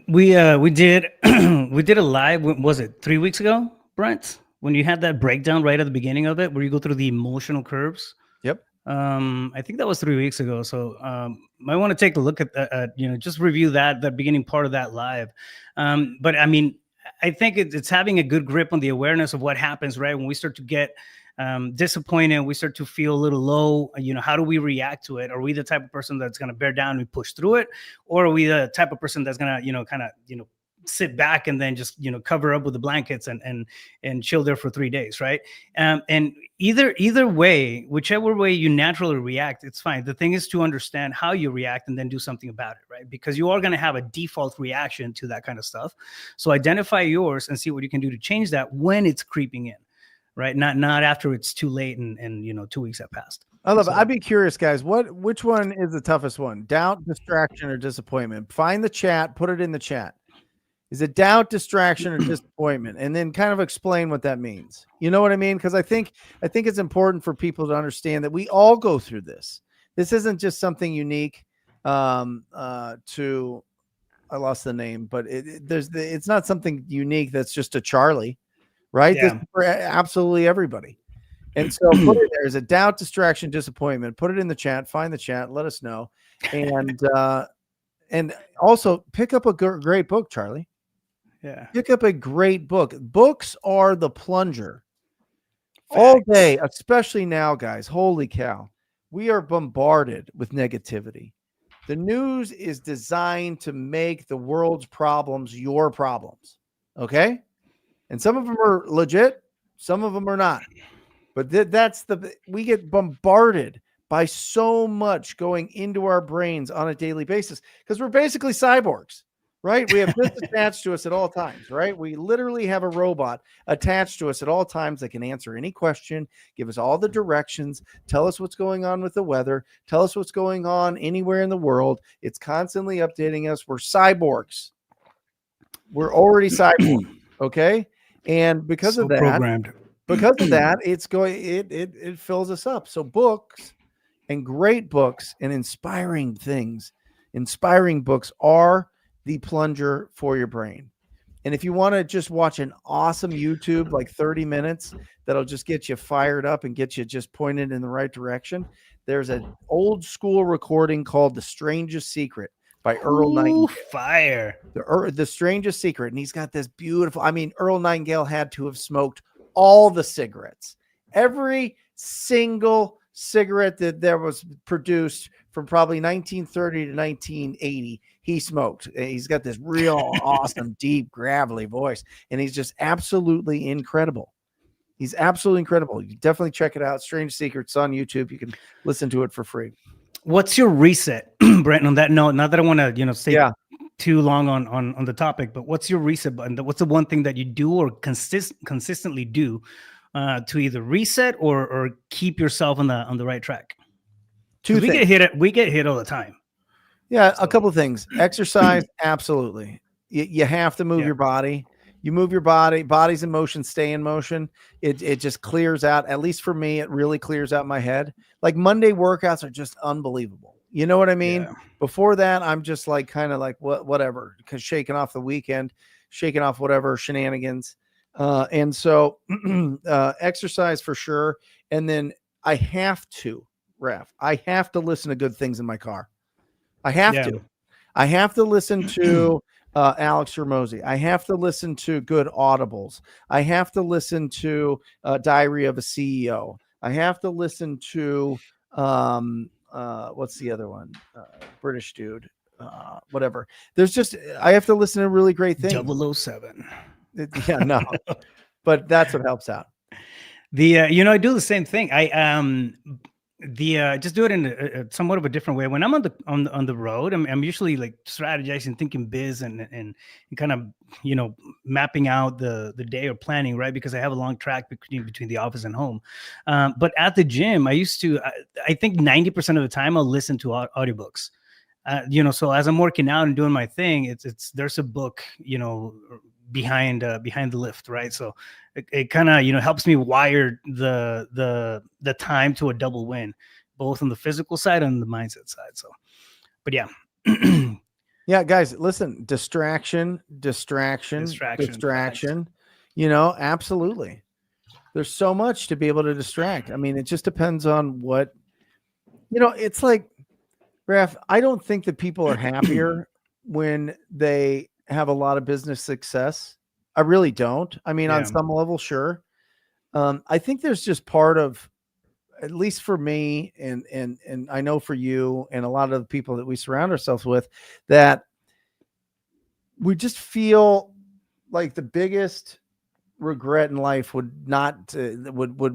We did a live, was it 3 weeks ago, Brent? When you had that breakdown right at the beginning of it, where you go through the emotional curves. Yep. I think that was 3 weeks ago. So might want to take a look at that, just review that beginning part of that live. But I mean, I think it's having a good grip on the awareness of what happens, right? When we start to get disappointed, we start to feel a little low, how do we react to it? Are we the type of person that's going to bear down and push through it? Or are we the type of person that's going to, kind of, sit back and then just, cover up with the blankets and chill there for 3 days, right? And either way, whichever way you naturally react, it's fine. The thing is to understand how you react and then do something about it, right? Because you are going to have a default reaction to that kind of stuff. So identify yours and see what you can do to change that when it's creeping in, right? Not after it's too late and 2 weeks have passed. I love it. I'd be curious, guys. Which one is the toughest one? Doubt, distraction, or disappointment? Find the chat. Put it in the chat. Is it doubt, distraction, or disappointment? And then kind of explain what that means. You know what I mean? Because I think it's important for people to understand that we all go through this. This isn't just something unique to, I lost the name, but it's not something unique that's just a Charlie, right? Yeah. This is for absolutely everybody. And so put it there. Is it doubt, distraction, disappointment? Put it in the chat. Find the chat. Let us know. And also pick up a great book, Charlie. Yeah. Pick up a great book. Books are the plunger. All day, especially now, guys. Holy cow. We are bombarded with negativity. The news is designed to make the world's problems your problems. Okay? And some of them are legit. Some of them are not. But we get bombarded by so much going into our brains on a daily basis because we're basically cyborgs, right? We have this attached to us at all times, right? We literally have a robot attached to us at all times that can answer any question, give us all the directions, tell us what's going on with the weather, tell us what's going on anywhere in the world. It's constantly updating us. We're cyborgs. We're already cyborgs, okay? And because of that, programmed. Because of that, it fills us up. So books and great books and inspiring books are the plunger for your brain. And if you want to just watch an awesome YouTube, like 30 minutes, that'll just get you fired up and get you just pointed in the right direction, there's an old school recording called The Strangest Secret by Earl Nightingale. Fire. The Strangest Secret. And he's got this beautiful, Earl Nightingale had to have smoked all the cigarettes, every single cigarette that there was produced from probably 1930 to 1980, he smoked. He's got this real awesome, deep, gravelly voice, and he's just absolutely incredible. He's absolutely incredible. You definitely check it out. Strange Secrets on YouTube. You can listen to it for free. What's your reset, Brent? On that note, not that I want to, stay too long on the topic, but what's your reset button? What's the one thing that you do or consistently do to either reset or keep yourself on the right track? We get hit all the time. Yeah, a couple of things. Exercise, absolutely. You have to move your body. You move your body. Body's in motion, stay in motion. It just clears out. At least for me, it really clears out my head. Like Monday workouts are just unbelievable. You know what I mean? Yeah. Before that, I'm just like kind of like whatever, because shaking off the weekend, shaking off whatever shenanigans. And so exercise for sure. And then I have to, I have to listen to good things in my car. I have to. I have to listen to Alex Ramosi. I have to listen to good audibles. I have to listen to Diary of a CEO. I have to listen to what's the other one? British dude. Whatever. I have to listen to really great things. 007. Yeah, no. But that's what helps out. I do the same thing. Just do it in a somewhat of a different way. When I'm on the road, I'm usually like strategizing, thinking biz and kind of, mapping out the day or planning, right? Because I have a long track between the office and home. But at the gym, I think 90% of the time I'll listen to audiobooks. So as I'm working out and doing my thing, there's a book, behind the lift, right? So it kind of helps me wire the time to a double win, both on the physical side and the mindset side. So, but yeah. Yeah, guys, listen, distraction. Absolutely. There's so much to be able to distract. It just depends on what, it's like, Raph, I don't think that people are happier when they have a lot of business success. I really don't. I mean, on Yeah. some level, sure. I think there's just part of, at least for me, and I know for you and a lot of the people that we surround ourselves with, that we just feel like the biggest regret in life would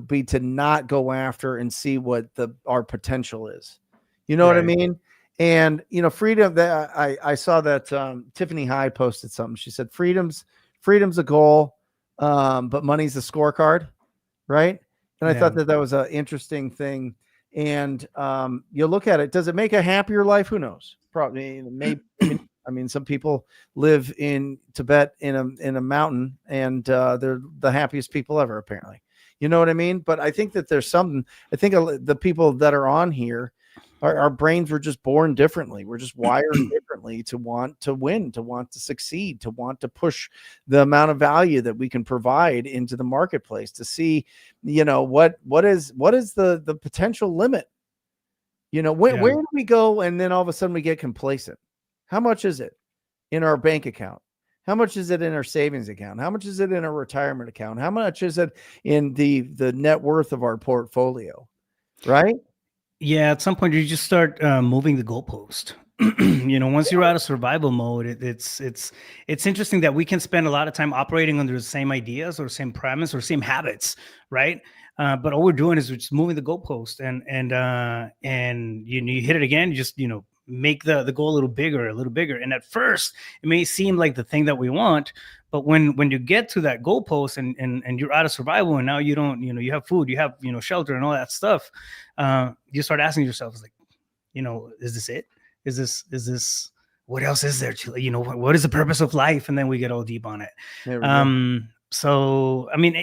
be to not go after and see what our potential is. You know what I Right. mean? And freedom, that I saw that Tiffany High posted something. She said freedom's a goal, but money's the scorecard, right? And I Yeah. thought that was an interesting thing. And you look at it, does it make a happier life? Who knows? Probably, maybe. I mean, some people live in Tibet in a mountain, and they're the happiest people ever, apparently. You know what I mean? But I think that there's something. I think the people that are on here, our brains were just born differently. We're just wired differently to want to win, to want to succeed, to want to push the amount of value that we can provide into the marketplace, to see, what is the potential limit. Where do we go? And then all of a sudden we get complacent. How much is it in our bank account? How much is it in our savings account? How much is it in our retirement account? How much is it in the net worth of our portfolio? Right? Yeah, at some point you just start moving the goalpost. Once you're out of survival mode, it's interesting that we can spend a lot of time operating under the same ideas or same premise or same habits, right? But all we're doing is we're just moving the goalpost, and you hit it again. You just make the goal a little bigger. And at first, it may seem like the thing that we want, but when you get to that goalpost and you're out of survival, and now you don't, you have food, you have shelter and all that stuff, you start asking yourself, like, is this it? Is this what else is there to, what is the purpose of life? And then we get all deep on it. So I mean,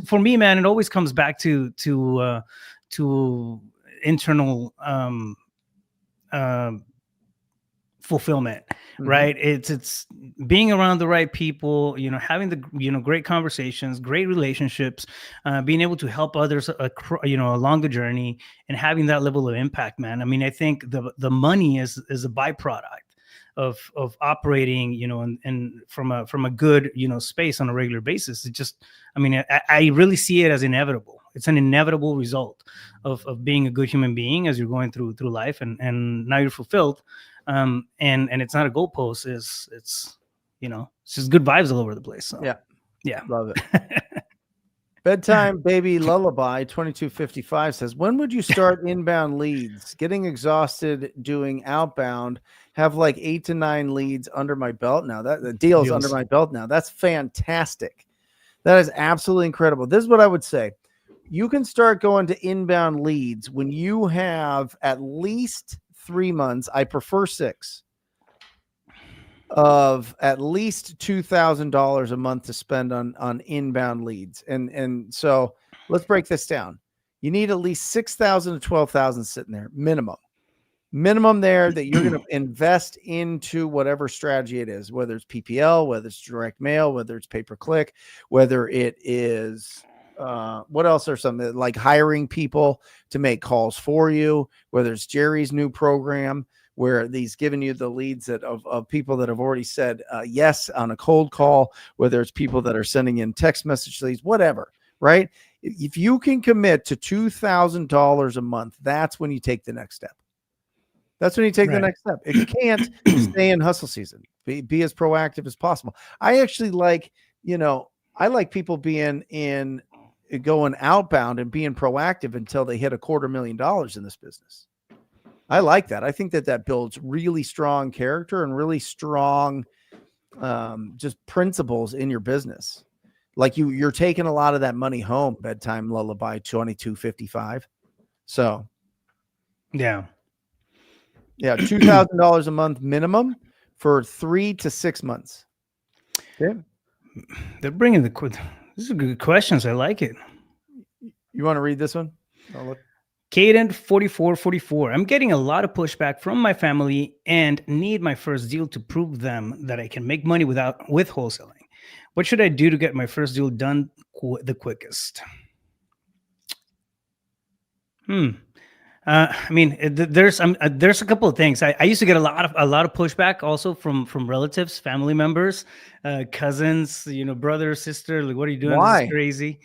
for me, man, it always comes back to internal fulfillment, right? It's being around the right people, having the great conversations, great relationships, being able to help others along the journey, and having that level of impact, man. I mean, I think the money is a byproduct of operating, and from a good space on a regular basis. It just, I mean, I really see it as inevitable. It's an inevitable result of being a good human being as you're going through life, and now you're fulfilled. And it's not a goalpost. It's it's just good vibes all over the place. So yeah, love it. Bedtime Baby Lullaby 2255 says, when would you start inbound leads? Getting exhausted doing outbound. Have like 8 to 9 leads under my belt now. That the deals under my belt now. That's fantastic. That is absolutely incredible. This is what I would say. You can start going to inbound leads when you have at least 3 months. I prefer 6 of at least $2,000 a month to spend on inbound leads. And so let's break this down. You need at least 6,000 to 12,000 sitting there, minimum there, that you're going to invest into whatever strategy it is, whether it's PPL, whether it's direct mail, whether it's pay-per-click, whether it is what else are some, like hiring people to make calls for you, whether it's Jerry's new program where he's giving you the leads of people that have already said yes on a cold call, whether it's people that are sending in text message leads, whatever, right? If you can commit to $2,000 a month, that's when you take the next step. That's when you take the next step. If you can't, stay in hustle season. Be as proactive as possible. I actually like, I like people going outbound and being proactive until they hit $250,000 in this business. I like that. I think that builds really strong character and really strong just principles in your business. Like you're taking a lot of that money home. Bedtime Lullaby 2255. So yeah, $2,000 a month minimum for 3 to 6 months. Okay. They're bringing these are good questions. I like it. You want to read this one? Caden 4444. I'm getting a lot of pushback from my family and need my first deal to prove them that I can make money with wholesaling. What should I do to get my first deal done the quickest? I mean, there's a couple of things. I used to get a lot of pushback also from relatives, family members, cousins, brother, sister. Like, what are you doing? This is Why? crazy.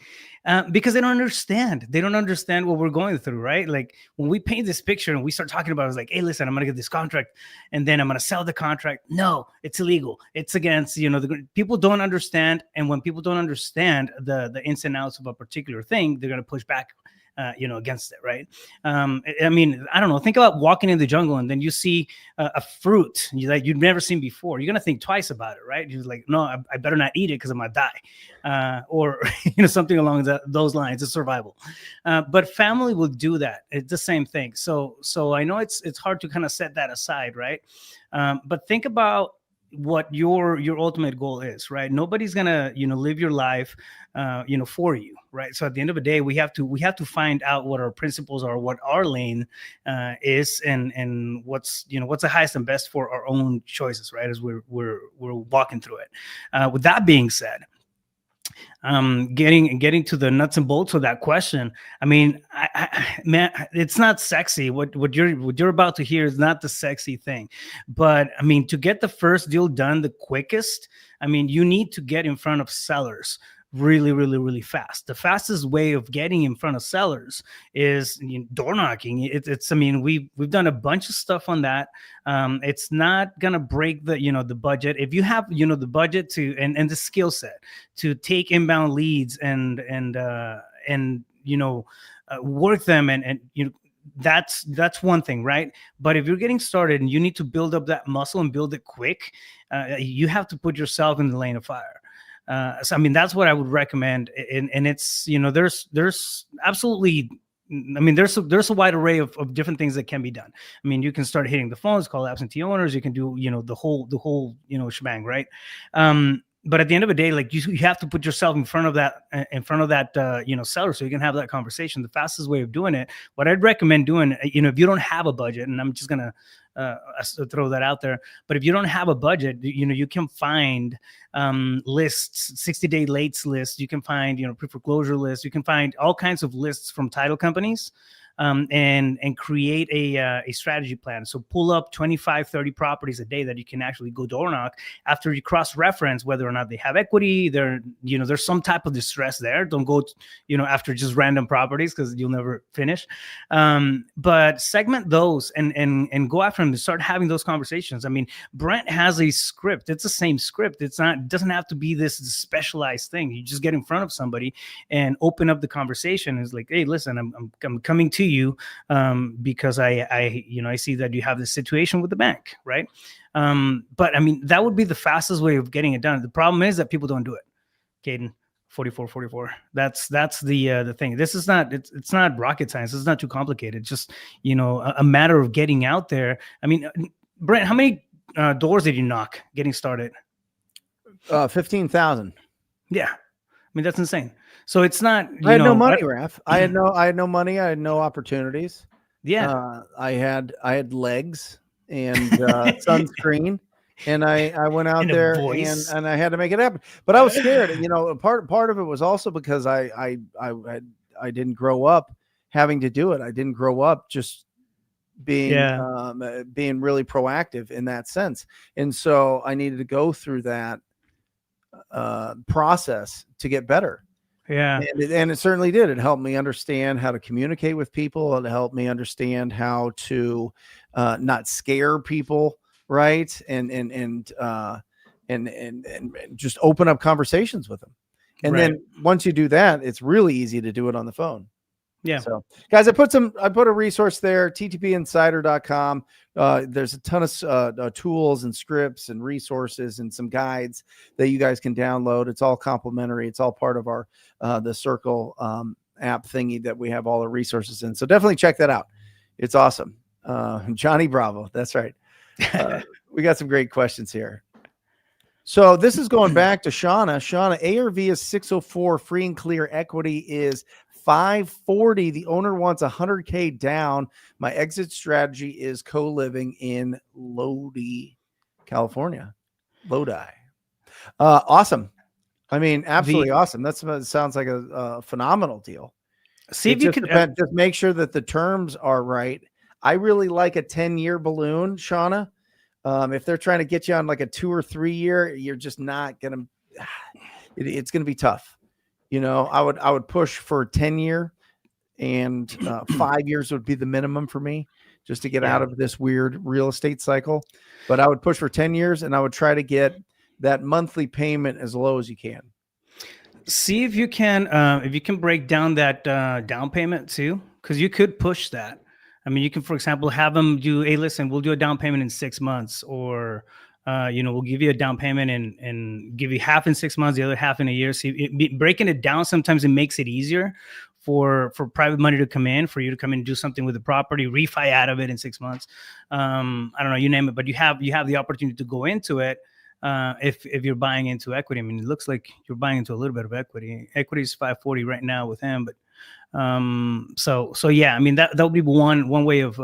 Because they don't understand. They don't understand what we're going through, right? Like when we paint this picture and we start talking about it, it's like, hey, listen, I'm gonna get this contract, and then I'm gonna sell the contract. No, it's illegal. It's against, people don't understand, and when people don't understand the ins and outs of a particular thing, they're gonna push back against it, right? I mean, I don't know. Think about walking in the jungle and then you see a fruit that you've never seen before. You're gonna think twice about it, right? You're like, no, I better not eat it because I'm gonna die, or something along those lines. It's survival. But family will do that. It's the same thing. So I know it's hard to kind of set that aside, right? But think about what your ultimate goal is, right? Nobody's gonna live your life for you, right? So at the end of the day, we have to find out what our principles are, what our lane is, and what's the highest and best for our own choices, right? As we're walking through it. With that being said, getting to the nuts and bolts of that question. I mean, man, it's not sexy. What you're about to hear is not the sexy thing, but I mean, to get the first deal done the quickest, I mean, you need to get in front of sellers really, really, really fast. The fastest way of getting in front of sellers is door knocking. It's I mean, we've done a bunch of stuff on that. It's not gonna break the budget if you have the budget to and the skill set to take inbound leads and work them and that's one thing, right? But if you're getting started and you need to build up that muscle and build it quick, you have to put yourself in the lane of fire. So I mean, that's what I would recommend. And it's, there's absolutely, I mean, there's a wide array of different things that can be done. I mean, you can start hitting the phones, call absentee owners. You can do, the whole shebang, right? But at the end of the day, like you have to put yourself in front of that seller, so you can have that conversation. The fastest way of doing it, what I'd recommend doing, if you don't have a budget, and I'm just gonna throw that out there, but if you don't have a budget, you can find lists, 60-day lates lists. You can find pre-foreclosure lists. You can find all kinds of lists from title companies. And create a strategy plan. So pull up 25, 30 properties a day that you can actually go door knock after you cross-reference whether or not they have equity. There's some type of distress there. Don't go, after just random properties because you'll never finish. But segment those and go after them to start having those conversations. I mean, Brent has a script. It's the same script. It doesn't have to be this specialized thing. You just get in front of somebody and open up the conversation. It's like, hey, listen, I'm coming to you because I see that you have this situation with the bank, right? But I mean, that would be the fastest way of getting it done. The problem is that people don't do it. Caden, 44. That's the thing. This is not, it's not rocket science. It's not too complicated. It's just, a matter of getting out there. I mean, Brent, how many doors did you knock getting started? 15,000. Yeah. I mean, that's insane. So it's not, I had no money, Raf. I had no money. I had no opportunities. Yeah. I had legs and sunscreen, and I went out there and I had to make it happen. But I was scared. Part of it was also because I didn't grow up having to do it. I didn't grow up just being really proactive in that sense. And so I needed to go through that process to get better. Yeah. And it certainly did. It helped me understand how to communicate with people. It helped me understand how to not scare people, right? And just open up conversations with them. And then once you do that, it's really easy to do it on the phone. Yeah. So guys, I put a resource there, ttpinsider.com. There's a ton of tools and scripts and resources and some guides that you guys can download. It's all complimentary. It's all part of our the Circle app thingy that we have all the resources in. So definitely check that out. It's awesome. Johnny Bravo. That's right. We got some great questions here. So this is going back to Shauna. Shauna, ARV is 604. Free and clear equity is 540. The owner wants 100K down. My exit strategy is co-living in Lodi, California. Lodi. Awesome. I mean, absolutely awesome. That sounds like a phenomenal deal. See It if you just could. depends. Just make sure that the terms are right. I really like a 10-year balloon, Shauna. If they're trying to get you on like a 2 or 3 year, you're just not gonna. It's gonna be tough. I would push for 10-year, and 5 years would be the minimum for me, just to get out of this weird real estate cycle. But I would push for 10 years, and I would try to get that monthly payment as low as you can. See if you can break down that down payment too, because you could push that. I mean, you can, for example, have them do, hey, listen, we'll do a down payment in 6 months, or we'll give you a down payment and give you half in 6 months, the other half in a year. See, breaking it down, sometimes it makes it easier for private money to come in, for you to come in and do something with the property, refi out of it in 6 months. I don't know, you name it, but you have the opportunity to go into it. If you're buying into equity. I mean, it looks like you're buying into a little bit of equity. Equity is 540 right now with him, but so yeah, I mean, that would be one way of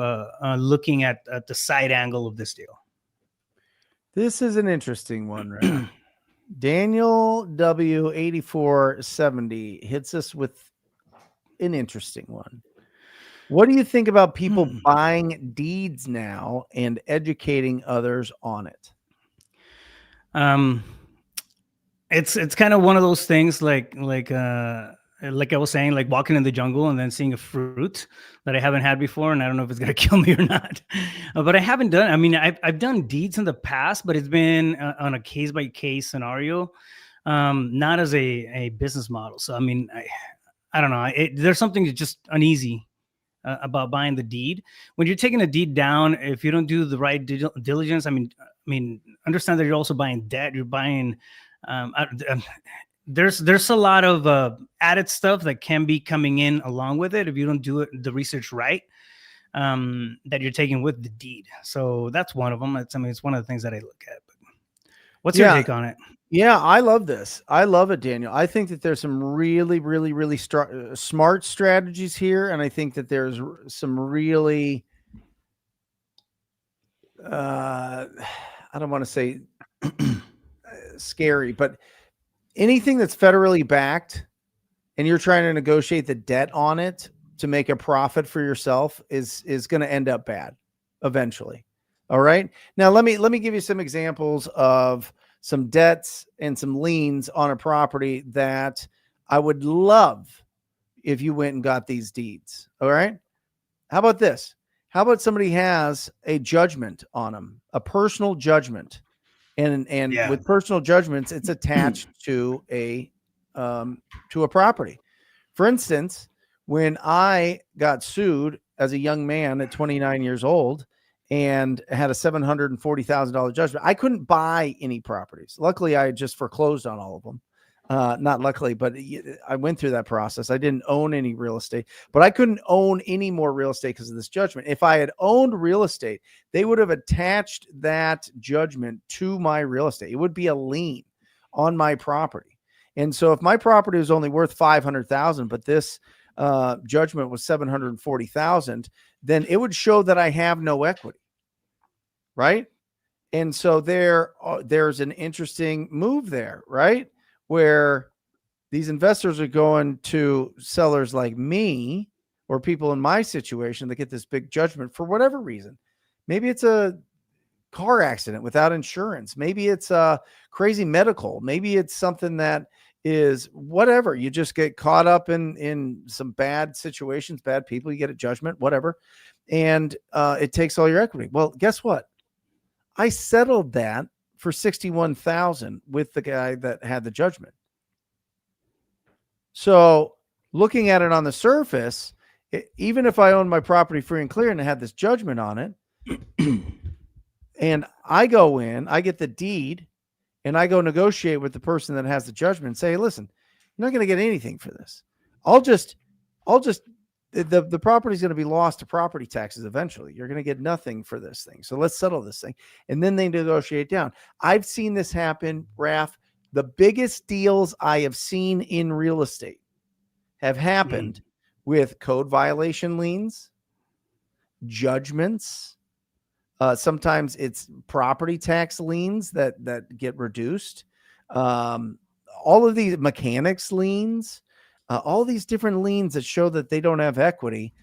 looking at the side angle of this deal. This is an interesting one, right? Daniel W 8470 hits us with an interesting one. What do you think about people buying deeds now and educating others on it? It's kind of one of those things like I was saying, like walking in the jungle and then seeing a fruit that I haven't had before, and I don't know if it's gonna kill me or not. But I haven't done. I mean, I've done deeds in the past, but it's been on a case by case scenario, not as a business model. So I mean, I don't know. There's something that's just uneasy about buying the deed. When you're taking a deed down, if you don't do the right diligence, I mean, understand that you're also buying debt. You're buying. There's a lot of added stuff that can be coming in along with it if you don't do the research right, that you're taking with the deed. So that's one of them. It's one of the things that I look at. But what's your take on it? Yeah, I love this. I love it, Daniel. I think that there's some really, really, really smart strategies here, and I think that there's some really, I don't want to say scary, but anything that's federally backed and you're trying to negotiate the debt on it to make a profit for yourself is going to end up bad eventually. All right. Now let me give you some examples of some debts and some liens on a property that I would love if you went and got these deeds. All right. How about this? How about somebody has a judgment on them, a personal judgment, and with personal judgments, it's attached to a property. For instance, when I got sued as a young man at 29 years old and had a $740,000 judgment, I couldn't buy any properties. Luckily, I had just foreclosed on all of them. Not luckily, but I went through that process. I didn't own any real estate, but I couldn't own any more real estate because of this judgment. If I had owned real estate, they would have attached that judgment to my real estate. It would be a lien on my property. And so if my property was only worth $500,000, but this judgment was $740,000, then it would show that I have no equity, right? And so there's an interesting move there, right? Where these investors are going to sellers like me or people in my situation that get this big judgment for whatever reason. Maybe it's a car accident without insurance. Maybe it's a crazy medical. Maybe it's something that is whatever. You just get caught up in some bad situations, bad people, you get a judgment, whatever. And it takes all your equity. Well, guess what? I settled that for $61,000 with the guy that had the judgment. So looking at it on the surface, even if I owned my property free and clear and I had this judgment on it, and I go in, I get the deed, and I go negotiate with the person that has the judgment and say, hey, listen, you're not going to get anything for this. The property is going to be lost to property taxes eventually. You're going to get nothing for this thing. So let's settle this thing. And then they negotiate down. I've seen this happen, Raph. The biggest deals I have seen in real estate have happened with code violation liens, judgments. Sometimes it's property tax liens that get reduced. All of these mechanics liens, all these different liens that show that they don't have equity,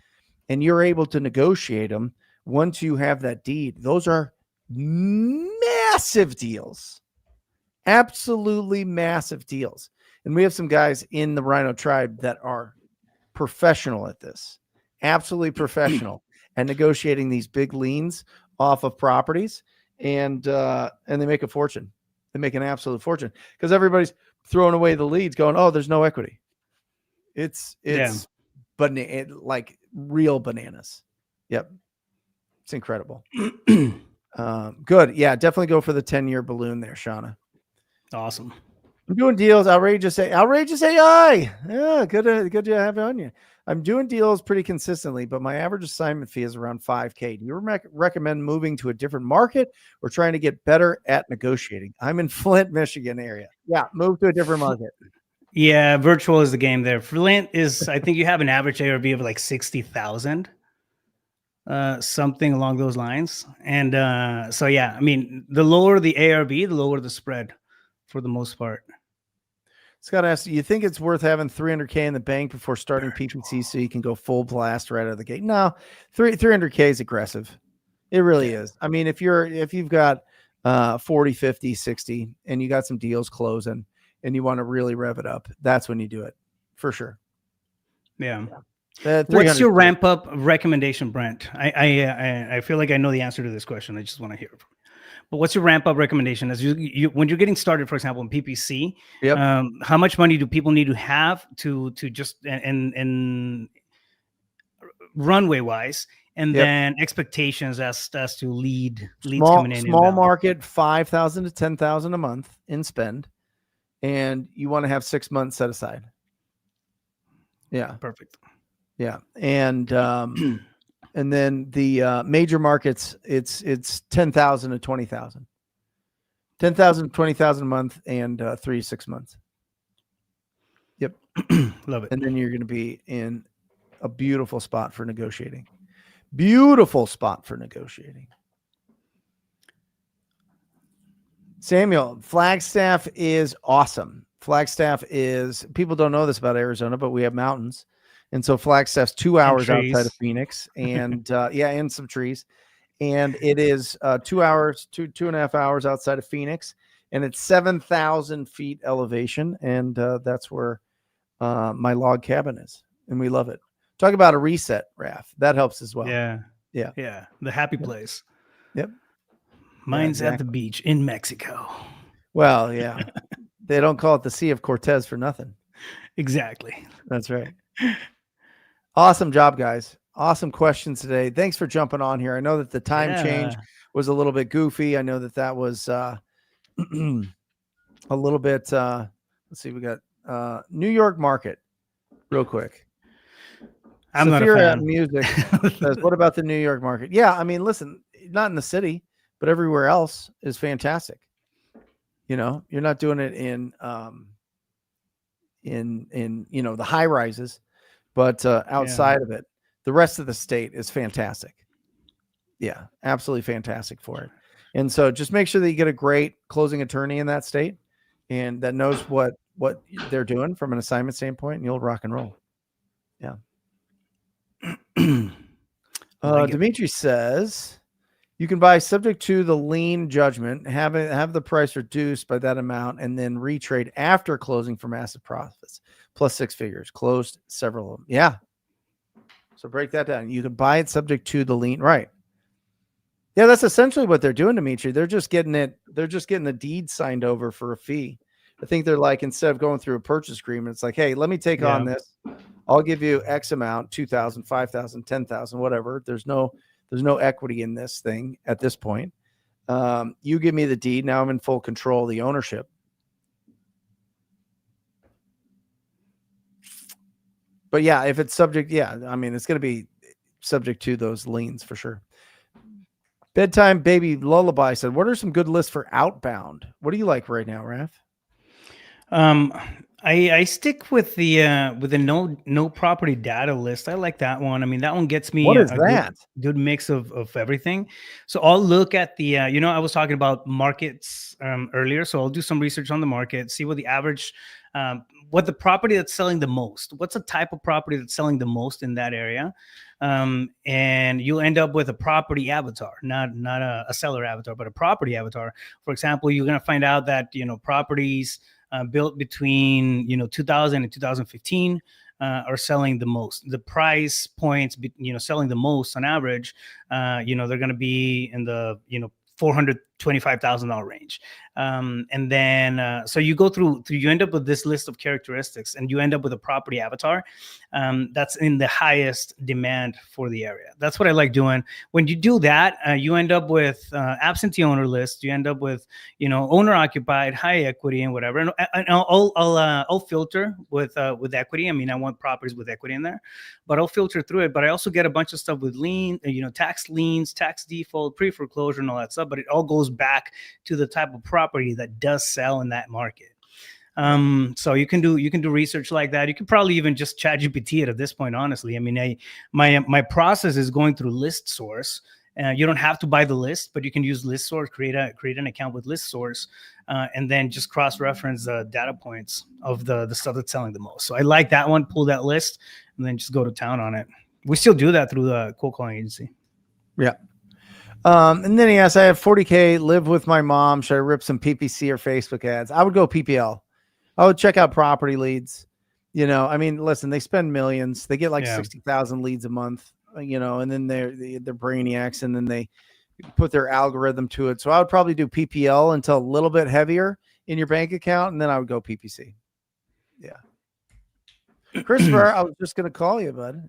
and you're able to negotiate them once you have that deed. Those are massive deals, absolutely massive deals. And we have some guys in the Rhino Tribe that are professional at this, absolutely professional at negotiating these big liens off of properties, and they make a fortune. They make an absolute fortune because everybody's throwing away the leads, going, "Oh, there's no equity." It's like real bananas. Yep, it's incredible. Good, yeah, definitely go for the 10-year balloon there, Shauna. Awesome. I'm doing deals. Outrageous AI. Yeah, good to have on you. I'm doing deals pretty consistently, but my average assignment fee is around $5K. Do you recommend moving to a different market or trying to get better at negotiating? I'm in Flint, Michigan area. Yeah, move to a different market. Yeah, virtual is the game there. Flint is, I think you have an average ARV of like 60,000, something along those lines. And so, yeah, I mean, the lower the ARV, the lower the spread for the most part. Scott asks, you think it's worth having $300K in the bank before starting PPC so you can go full blast right out of the gate? No, 300K is aggressive. It really is. I mean, if you've got 40, 50, 60, and you got some deals closing and you want to really rev it up, that's when you do it for sure. Yeah. What's your ramp up recommendation, Brent? I feel like I know the answer to this question. I just want to hear it from you. But what's your ramp up recommendation as you when you're getting started, for example, in PPC? Yep. How much money do people need to have to just and runway wise, and then expectations as to leads coming in? Small market, 5,000 to 10,000 a month in spend, and you want to have 6 months set aside. Yeah, perfect. Yeah, and and then the major markets, it's 10,000 to 20,000, 10,000, 20,000 a month, and 3 to 6 months. Yep, love it. And then you're going to be in a beautiful spot for negotiating. Beautiful spot for negotiating. Samuel, Flagstaff is awesome. Flagstaff is, people don't know this about Arizona, but we have mountains. And so Flagstaff's 2 hours outside of Phoenix, and and some trees. And it is 2 hours, two and a half hours outside of Phoenix, and it's 7,000 feet elevation. And that's where my log cabin is, and we love it. Talk about a reset, Raph. That helps as well. Yeah. The happy place. Yep. Mine's at the beach in Mexico. Well, yeah. They don't call it the Sea of Cortez for nothing. Exactly. That's right. Awesome job, guys. Awesome questions today. Thanks for jumping on here. I know that the time change was a little bit goofy. I know that was a little bit, let's see, we got New York market real quick. I'm not a fan. Music says, what about the New York market? Yeah, I mean, listen, not in the city, but everywhere else is fantastic. You know, you're not doing it in the high rises, but outside of it, the rest of the state is fantastic. Yeah, absolutely fantastic for it. And so just make sure that you get a great closing attorney in that state and that knows what they're doing from an assignment standpoint, and you'll rock and roll. Yeah. Dimitri says you can buy subject to the lien judgment, have the price reduced by that amount, and then retrade after closing for massive profits, plus 6 figures. Closed several of them. Yeah. So break that down. You can buy it subject to the lien, right? Yeah, that's essentially what they're doing, Dimitri. They're just getting the deed signed over for a fee. I think they're like, instead of going through a purchase agreement, it's like, hey, let me take on this. I'll give you X amount, 2,000, 5,000, 10,000, whatever. There's no equity in this thing at this point. You give me the deed. Now I'm in full control of the ownership. But yeah, if it's subject, I mean, it's going to be subject to those liens for sure. Bedtime Baby Lullaby said, what are some good lists for outbound? What do you like right now, Raph? I stick with the no property data list. I like that one. I mean, that one gets me what is that? Good mix of everything. So I'll look at the I was talking about markets earlier. So I'll do some research on the market, see what the average what the property that's selling the most. What's the type of property that's selling the most in that area? And you'll end up with a property avatar, not a seller avatar, but a property avatar. For example, you're going to find out that, properties built between, 2000 and 2015 are selling the most. The price points, selling the most on average, they're going to be in the, $425,000 range. And then, so you go through, you end up with this list of characteristics, and you end up with a property avatar that's in the highest demand for the area. That's what I like doing. When you do that, you end up with absentee owner list. You end up with, owner occupied, high equity, and whatever. And I'll filter with equity. I mean, I want properties with equity in there, but I'll filter through it. But I also get a bunch of stuff with lien, tax liens, tax default, pre-foreclosure, and all that stuff. But it all goes back to the type of property that does sell in that market. So you can do research like that. You can probably even just chat GPT it at this point, honestly. I mean, my process is going through List Source. You don't have to buy the list, but you can use List Source, create an account with List Source, and then just cross-reference the data points of the stuff that's selling the most. So I like that one. Pull that list and then just go to town on it. We still do that through the cold calling agency. Yeah. And then he asks, I have 40K, live with my mom. Should I rip some PPC or Facebook ads? I would go PPL. I would check out property leads. I mean, listen, they spend millions. They get like 60,000 leads a month, and then they're brainiacs, and then they put their algorithm to it. So I would probably do PPL until a little bit heavier in your bank account, and then I would go PPC. Yeah. Christopher, I was just going to call you, bud.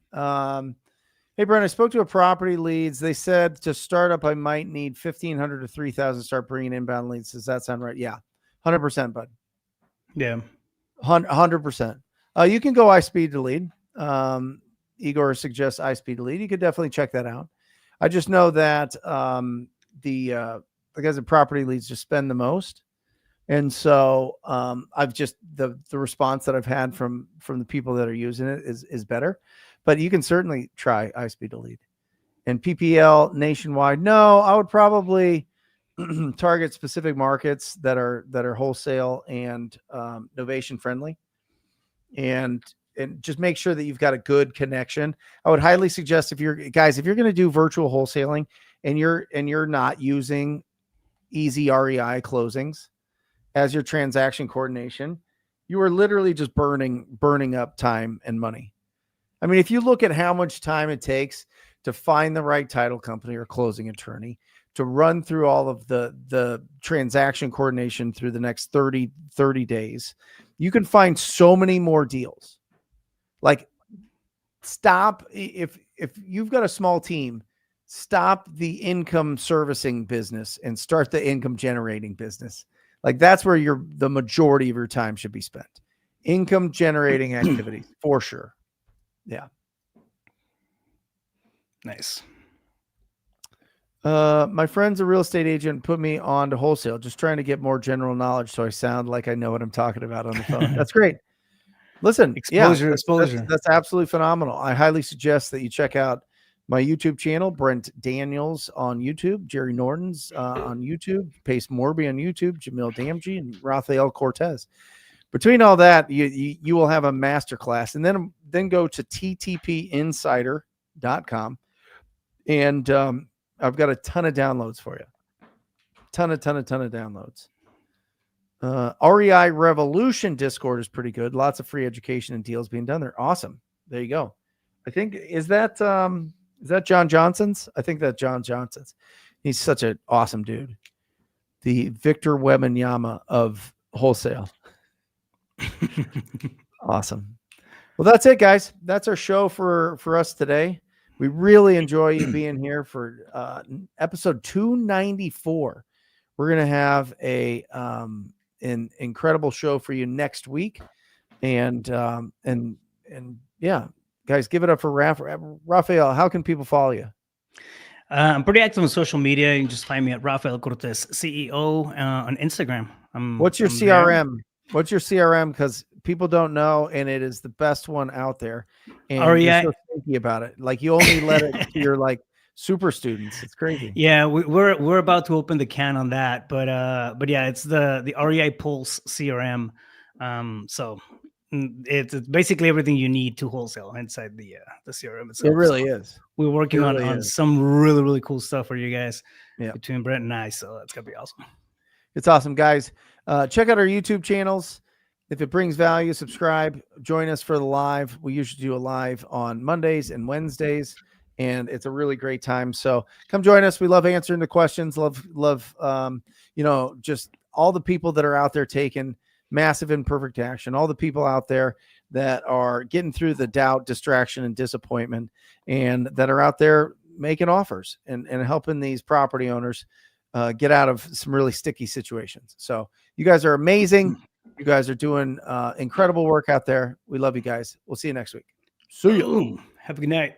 Hey, Brent, I spoke to a property leads. They said to start up, I might need 1,500 to 3,000 to start bringing inbound leads. Does that sound right? Yeah. 100%, bud. Yeah. 100%. You can go iSpeed to lead. Igor suggests iSpeed to lead. You could definitely check that out. I just know that the guys at property leads just spend the most. And so I've just the response that I've had from the people that are using it is better. But you can certainly try iSpeed to lead. And PPL nationwide, no, I would probably target specific markets that are wholesale and novation friendly, and just make sure that you've got a good connection. I would highly suggest if you're going to do virtual wholesaling and you're not using easy REI closings as your transaction coordination, you are literally just burning up time and money. I mean, if you look at how much time it takes to find the right title company or closing attorney, to run through all of the transaction coordination through the next 30 days, you can find so many more deals. Like, stop. If you've got a small team, stop the income servicing business and start the income generating business. Like, that's where the majority of your time should be spent. Income generating activities for sure. Yeah. Nice. My friend's a real estate agent, put me on to wholesale, just trying to get more general knowledge so I sound like I know what I'm talking about on the phone. That's great. Listen, exposure. That's absolutely phenomenal. I highly suggest that you check out my YouTube channel, Brent Daniels on YouTube, Jerry Norton's on YouTube, Pace Morby on YouTube, Jamil Damji, and Rafael Cortez. Between all that, you will have a masterclass, and then go to ttpinsider.com, and I've got a ton of downloads for you. Ton of downloads. REI Revolution Discord is pretty good. Lots of free education and deals being done there. Awesome. There you go. I think is that John Johnson's? I think that's John Johnson's. He's such an awesome dude. The Victor Wembanyama of wholesale. Awesome. Well, that's it, guys. That's our show for us today. We really enjoy you being here for episode 294. We're going to have an incredible show for you next week. And yeah, guys, give it up for Rafael. How can people follow you? I'm pretty active on social media. You can just find me at Rafael Cortez CEO on Instagram. What's your CRM? There. What's your CRM? Because people don't know, and it is the best one out there. And you're so thinky about it. Like, you only let it to your super students. It's crazy. Yeah, we're about to open the can on that, but yeah, it's the REI Pulse CRM. So It's basically everything you need to wholesale inside the CRM itself. It really is. We're working on some really cool stuff for you guys between Brent and I. So that's gonna be awesome. It's awesome, guys. Check out our YouTube channels. If it brings value, subscribe. Join us for the live. We usually do a live on Mondays and Wednesdays, and it's a really great time. So come join us. We love answering the questions. Love just all the people that are out there taking massive imperfect action. All the people out there that are getting through the doubt, distraction, and disappointment, and that are out there making offers and helping these property owners get out of some really sticky situations. So you guys are amazing. You guys are doing incredible work out there. We love you guys. We'll see you next week. See you. Have a good night.